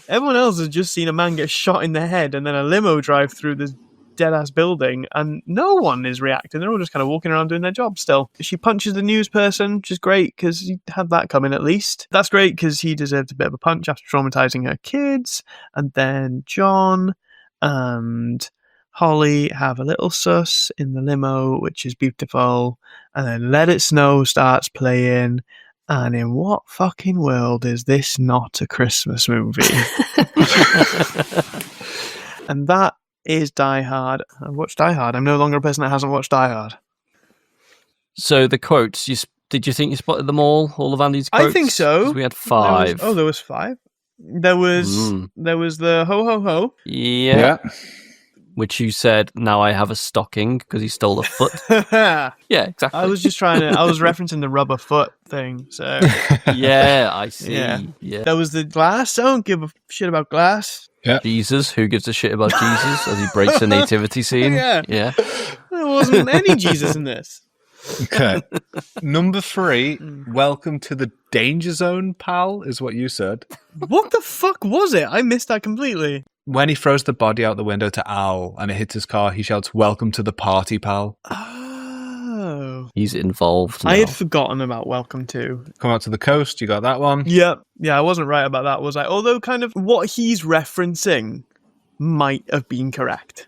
Everyone else has just seen a man get shot in the head and then a limo drive through this dead-ass building, and no one is reacting. They're all just kind of walking around doing their job still. She punches the news person, which is great because he had that coming at least. That's great because he deserved a bit of a punch after traumatizing her kids. And then John and Holly have a little sus in the limo, which is beautiful. And then Let It Snow starts playing. And in what fucking world is this not a Christmas movie? And that is Die Hard. I watched Die Hard. I'm no longer a person that hasn't watched Die Hard. So the quotes, did you think you spotted them all of Andy's quotes? I think so. 'Cause we had 5. There was 5. There was the ho ho ho. Yeah. Which you said, now I have a stocking because he stole a foot. Yeah, exactly. I was just I was referencing the rubber foot thing. So yeah, I see. Yeah. There was the glass. I don't give a shit about glass. Yeah. Jesus, who gives a shit about Jesus as he breaks the nativity scene? Yeah. There wasn't any Jesus in this. Okay. Number 3, welcome to the danger zone, pal, is what you said. What the fuck was it? I missed that completely. When he throws the body out the window to Al and it hits his car, he shouts, welcome to the party, pal. Oh. He's involved now. I had forgotten about welcome to. Come out to the coast, you got that one? Yeah, I wasn't right about that, was I? Although kind of what he's referencing might have been correct.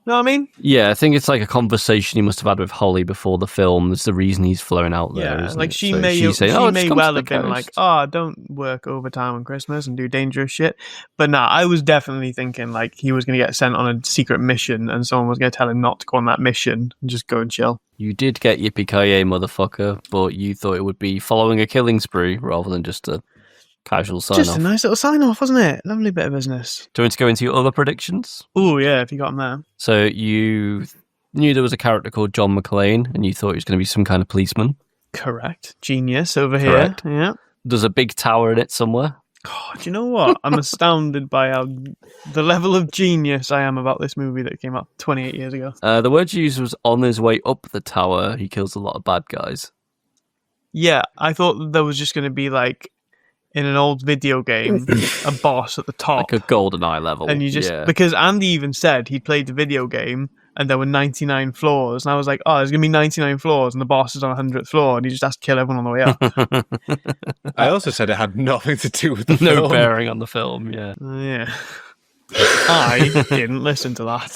Know what I mean? Yeah, I think it's like a conversation he must have had with Holly before the film. That's the reason he's flown out there. Yeah, like she so may well have been coast. like, don't work overtime on Christmas and do dangerous shit. But nah, I was definitely thinking like he was going to get sent on a secret mission and someone was going to tell him not to go on that mission and just go and chill. You did get yippee-ki-yay, motherfucker, but you thought it would be following a killing spree rather than just a casual sign-off. Just a nice little sign-off, wasn't it? Lovely bit of business. Do you want to go into your other predictions? Oh, yeah, if you got them there. So you knew there was a character called John McClane, and you thought he was going to be some kind of policeman. Correct. Genius over Correct. here. Yeah. There's a big tower in it somewhere. God, do you know what? I'm astounded by the level of genius I am about this movie that came out 28 years ago. The word you used was on his way up the tower, he kills a lot of bad guys. Yeah, I thought there was just going to be like, in an old video game, a boss at the top. Like a GoldenEye level. And you just, because Andy even said he played the video game and there were 99 floors. And I was like, oh, there's going to be 99 floors and the boss is on 100th floor and he just has to kill everyone on the way up. I also said it had nothing to do with the no film. bearing on the film, yeah. Yeah. I didn't listen to that.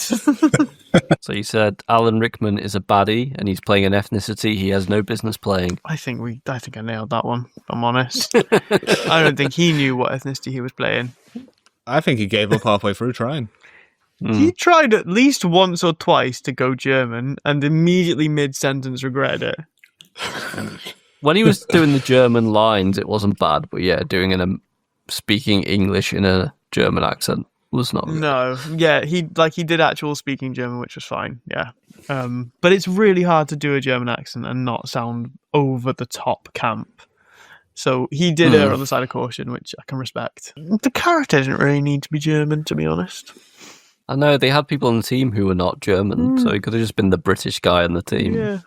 So you said Alan Rickman is a baddie and he's playing an ethnicity he has no business playing. I think I nailed that one, if I'm honest. I don't think he knew what ethnicity he was playing. I think he gave up halfway through trying. He tried at least once or twice to go German and immediately mid-sentence regretted it. When he was doing the German lines, it wasn't bad, but yeah, speaking English in a German accent was not good. No, yeah, he did actual speaking German, which was fine, yeah. But it's really hard to do a German accent and not sound over the top camp. So he did err on the side of caution, which I can respect. The character didn't really need to be German, to be honest. I know, they had people on the team who were not German, so he could have just been the British guy on the team. Yeah.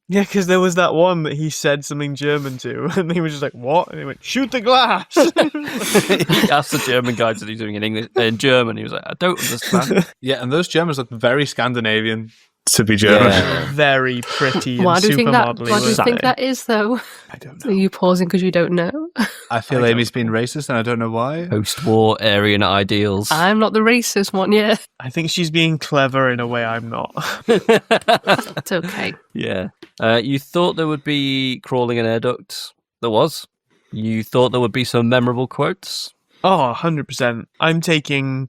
Yeah, because there was that one that he said something German to, and he was just like, "What?" And he went, "Shoot the glass." He asked the German guy to do something in German. He was like, "I don't understand." Yeah, and those Germans look very Scandinavian to be German. Yeah. Very pretty and Why do you think that? supermodelly. Why do you think that is, though? I don't Are know. you pausing because you don't know? I feel Amy's being racist, and I don't know why. Post-war Aryan ideals. I'm not the racist one, yeah. I think she's being clever in a way I'm not. It's okay. Yeah. You thought there would be crawling and air ducts. There was. You thought there would be some memorable quotes. Oh, 100%. I'm taking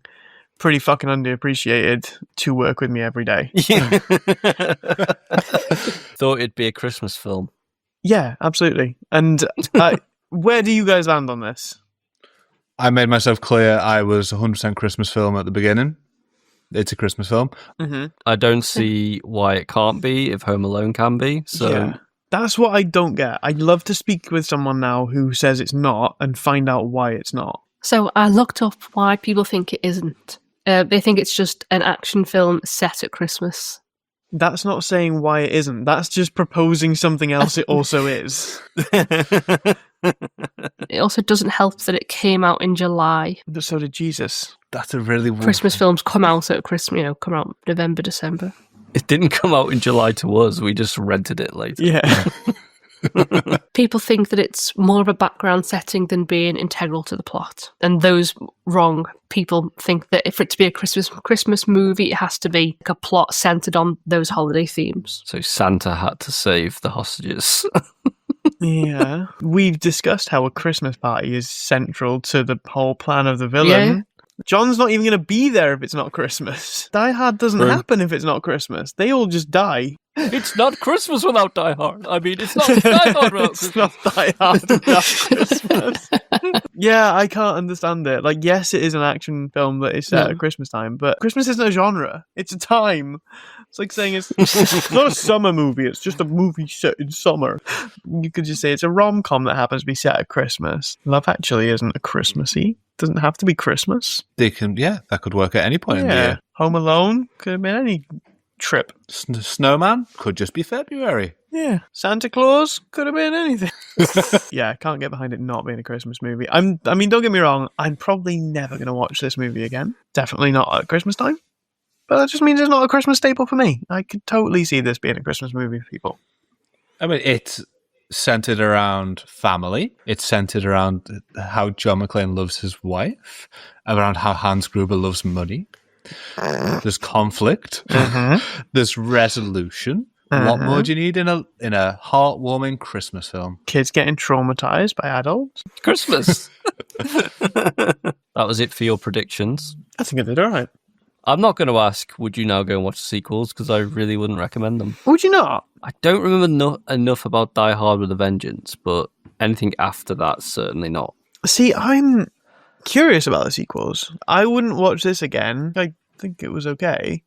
pretty fucking underappreciated to work with me every day. Thought it'd be a Christmas film. Yeah, absolutely. And where do you guys land on this? I made myself clear I was 100% Christmas film at the beginning. It's a Christmas film. Mm-hmm. I don't see why it can't be if Home Alone can be. So Yeah. That's what I don't get. I'd love to speak with someone now who says it's not and find out why it's not. So I looked up why people think it isn't. They think it's just an action film set at Christmas. That's not saying why it isn't. That's just proposing something else it also is. It also doesn't help that it came out in July. But so did Jesus. That's a really Christmas films come out at Christmas, come out November, December. it didn't come out in July to us. We just rented it later. Yeah. People think that it's more of a background setting than being integral to the plot. And those wrong people think that if it to be a Christmas movie, it has to be like a plot centered on those holiday themes. So Santa had to save the hostages. Yeah. We've discussed how a Christmas party is central to the whole plan of the villain. Yeah. John's not even going to be there if it's not Christmas. Die Hard doesn't True. happen if it's not Christmas. They all just die. It's not Christmas without Die Hard. I mean, it's not Die Hard without It's not Die Hard without Christmas. Yeah, I can't understand it. Like, yes, it is an action film that is set at Christmas time, but Christmas isn't a genre. It's a time. It's like saying it's not a summer movie. It's just a movie set in summer. You could just say it's a rom-com that happens to be set at Christmas. Love Actually isn't a Christmassy. Doesn't have to be Christmas. that could work at any point in the year. Home Alone could have been any trip. Snowman could just be February. Yeah. Santa Claus could have been anything. Yeah, I can't get behind it not being a Christmas movie. I mean, don't get me wrong, I'm probably never going to watch this movie again. Definitely not at Christmas time. But that just means it's not a Christmas staple for me. I could totally see this being a Christmas movie for people. I mean, it's centered around family. It's centered around how John McClane loves his wife, around how Hans Gruber loves money. There's conflict. There's resolution. What more do you need in a heartwarming Christmas film? Kids getting traumatized by adults. Christmas. That was it for your predictions. I think I did all right. I'm not going to ask, would you now go and watch the sequels? Because I really wouldn't recommend them. Would you not? I don't remember enough about Die Hard with a Vengeance, but anything after that, certainly not. See, I'm curious about the sequels. I wouldn't watch this again. I think it was okay.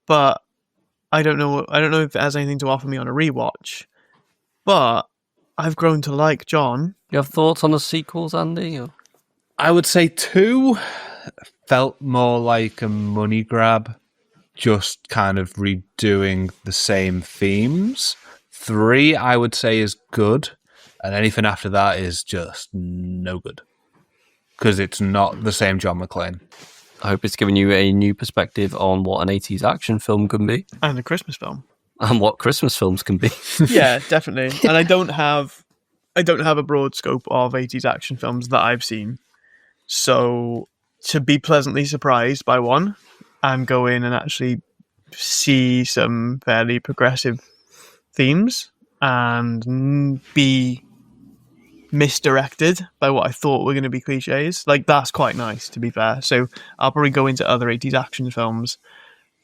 But I don't know if it has anything to offer me on a rewatch. But I've grown to like John. You have thoughts on the sequels, Andy? Or? I would say 2 felt more like a money grab, just kind of redoing the same themes. 3, I would say, is good, and anything after that is just no good, because it's not the same John McClane. I hope it's given you a new perspective on what an 80s action film can be, And a Christmas film. and what Christmas films can be. Yeah, definitely. And I don't have a broad scope of 80s action films that I've seen. So to be pleasantly surprised by one and go in and actually see some fairly progressive themes and be misdirected by what I thought were going to be cliches. Like, that's quite nice, to be fair. So I'll probably go into other 80s action films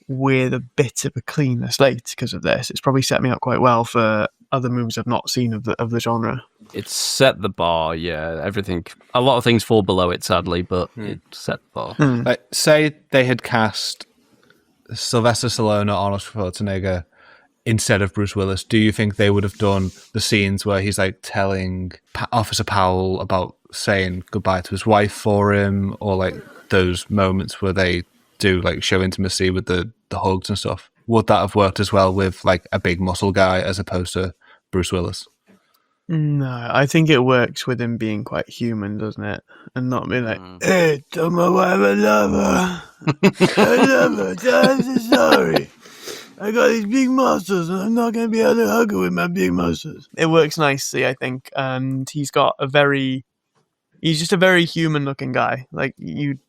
with a bit of a cleaner slate because of this. It's probably set me up quite well for other movies I've not seen of the genre. It's set the bar, yeah. Everything, a lot of things fall below it, sadly, but it set the bar. Like, say they had cast Sylvester Stallone or Arnold Schwarzenegger instead of Bruce Willis. Do you think they would have done the scenes where he's like telling Officer Powell about saying goodbye to his wife for him, or like those moments where they do like show intimacy with the hugs and stuff? Would that have worked as well with like a big muscle guy as opposed to Bruce Willis? No, I think it works with him being quite human, doesn't it? And not being like, hey, tell my wife I love her. I love her. I'm so sorry. I got these big muscles and I'm not going to be able to hug her with my big muscles. It works nicely, I think. And he's just a very human looking guy. Like, you,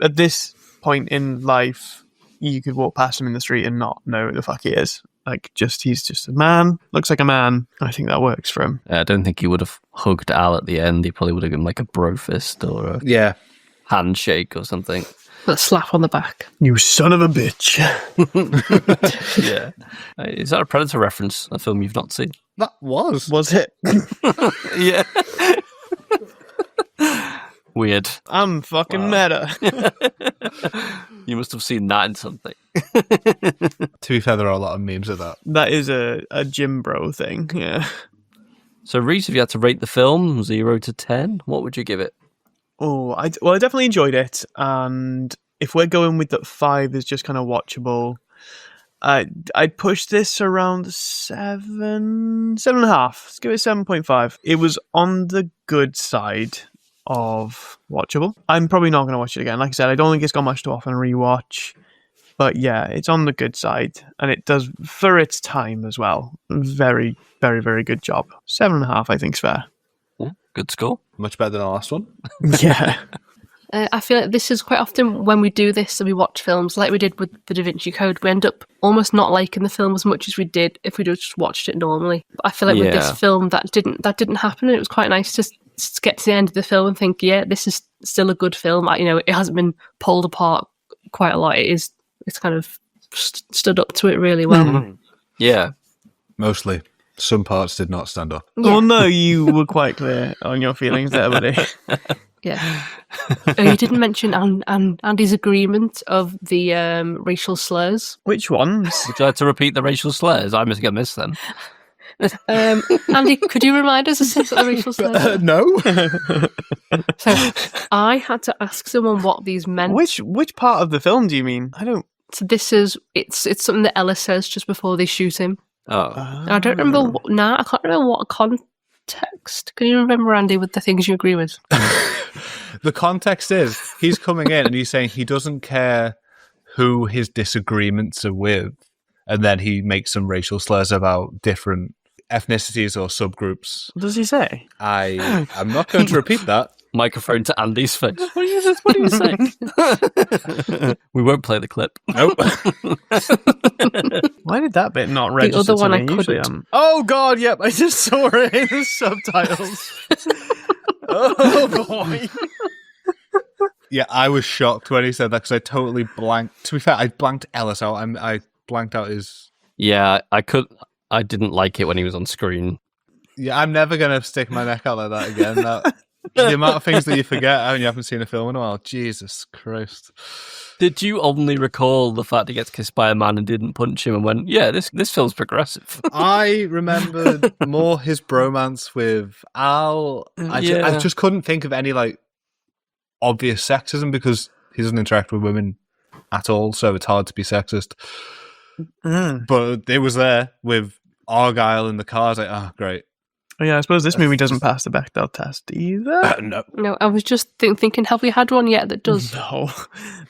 at this point in life, you could walk past him in the street and not know who the fuck he is. Like, he's just a man, looks like a man. I think that works for him. I don't think he would have hugged Al at the end. He probably would have given like a bro fist or a handshake or something. A slap on the back. You son of a bitch. Yeah. Is that a Predator reference? A film you've not seen? That was. Was it? Yeah. Weird. I'm fucking meta. You must have seen that in something. To be fair, there are a lot of memes of that. That is a gym bro thing, yeah. So, Rhys, if you had to rate the film 0 to 10, what would you give it? Oh, I definitely enjoyed it. And if we're going with that 5 is just kind of watchable, I'd push this around 7.5. Let's give it 7.5. It was on the good side of watchable. I'm probably not going to watch it again. Like I said, I don't think it's got much to offer and rewatch. But yeah, it's on the good side. And it does, for its time as well, very, very, very good job. 7.5, I think, is fair. Yeah, good score. Much better than the last one. Yeah. I feel like this is quite often when we do this and we watch films like we did with the Da Vinci Code, we end up almost not liking the film as much as we did if we just watched it normally. But I feel like with this film that didn't happen, and it was quite nice to get to the end of the film and think, yeah, this is still a good film. It hasn't been pulled apart quite a lot. It's kind of stood up to it really well. Yeah. Mostly. Some parts did not stand up. Yeah. Well, no, you were quite clear on your feelings there, buddy. Yeah. Oh, you didn't mention Andy's agreement of the racial slurs. Which ones? Would you like to repeat the racial slurs? I must have missed them. Andy, could you remind us of the racial slurs? No. So I had to ask someone what these meant. Which part of the film do you mean? I don't. So it's something that Ella says just before they shoot him. Oh. I don't remember. I can't remember what context. Can you remember, Andy, with the things you agree with? The context is he's coming in and he's saying he doesn't care who his disagreements are with, and then he makes some racial slurs about different ethnicities or subgroups. What does he say? I'm not going to repeat that. Microphone to Andy's face. What are you saying? We won't play the clip. Nope. Why did that bit not register? The other one to I me? Usually couldn't. Oh God, yep, I just saw it in the subtitles. Oh boy. Yeah, I was shocked when he said that because I totally blanked. To be fair, I blanked Ellis out. I blanked out his. Yeah, I didn't like it when he was on screen. Yeah, I'm never going to stick my neck out like that again. The amount of things that you forget when you haven't seen a film in a while. Jesus Christ. Did you only recall the fact he gets kissed by a man and didn't punch him and went, yeah, this film's progressive? I remembered more his bromance with Al. I just couldn't think of any like obvious sexism because he doesn't interact with women at all, so it's hard to be sexist. But it was there with Argyle in the car. I was like, oh, great. Oh, yeah, I suppose this movie doesn't pass the Bechdel test either. No, I was just thinking, have we had one yet that does?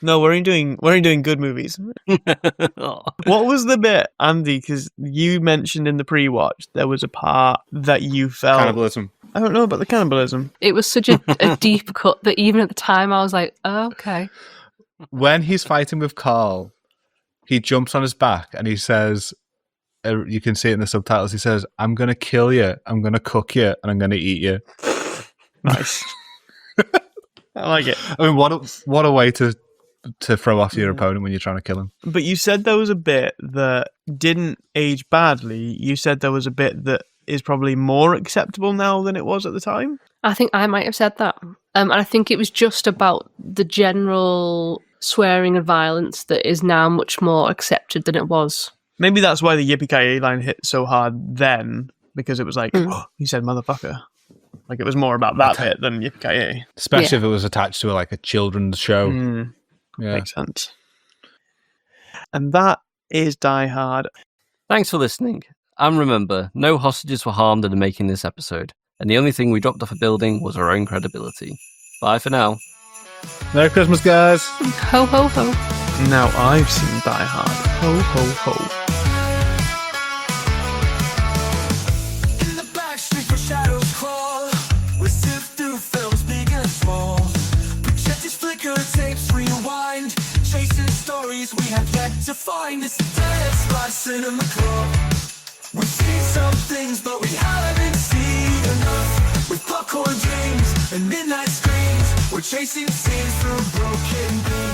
No, we're only doing good movies. What was the bit, Andy? Because you mentioned in the pre-watch there was a part that you felt Cannibalism. I don't know about the cannibalism. It was such a deep cut that even at the time I was like, oh, okay. When he's fighting with Carl, he jumps on his back and he says, you can see it in the subtitles, he says, I'm going to kill you, I'm going to cook you, and I'm going to eat you. Nice. I like it. I mean, what a way to throw off your opponent when you're trying to kill him. But you said there was a bit that didn't age badly. You said there was a bit that is probably more acceptable now than it was at the time. I think I might have said that. And I think it was just about the general swearing and violence that is now much more accepted than it was. Maybe that's why the Yippee-ki-yay line hit so hard then, because it was like, oh, he said motherfucker. Like, it was more about that bit than Yippee-ki-yay. Especially if it was attached to a children's show. Yeah. Makes sense. And that is Die Hard. Thanks for listening. And remember, no hostages were harmed in the making this episode, and the only thing we dropped off a building was our own credibility. Bye for now. Merry Christmas, guys. Ho, ho, ho. Now I've seen Die Hard. Ho, ho, ho. In the back street where shadows crawl, we sift through films big and small. Projectors flicker, tapes rewind, chasing stories we have yet to find. It's a dead spot cinema club. We've seen some things, but we haven't seen enough. With popcorn dreams and midnight screens, we're chasing scenes through broken beams.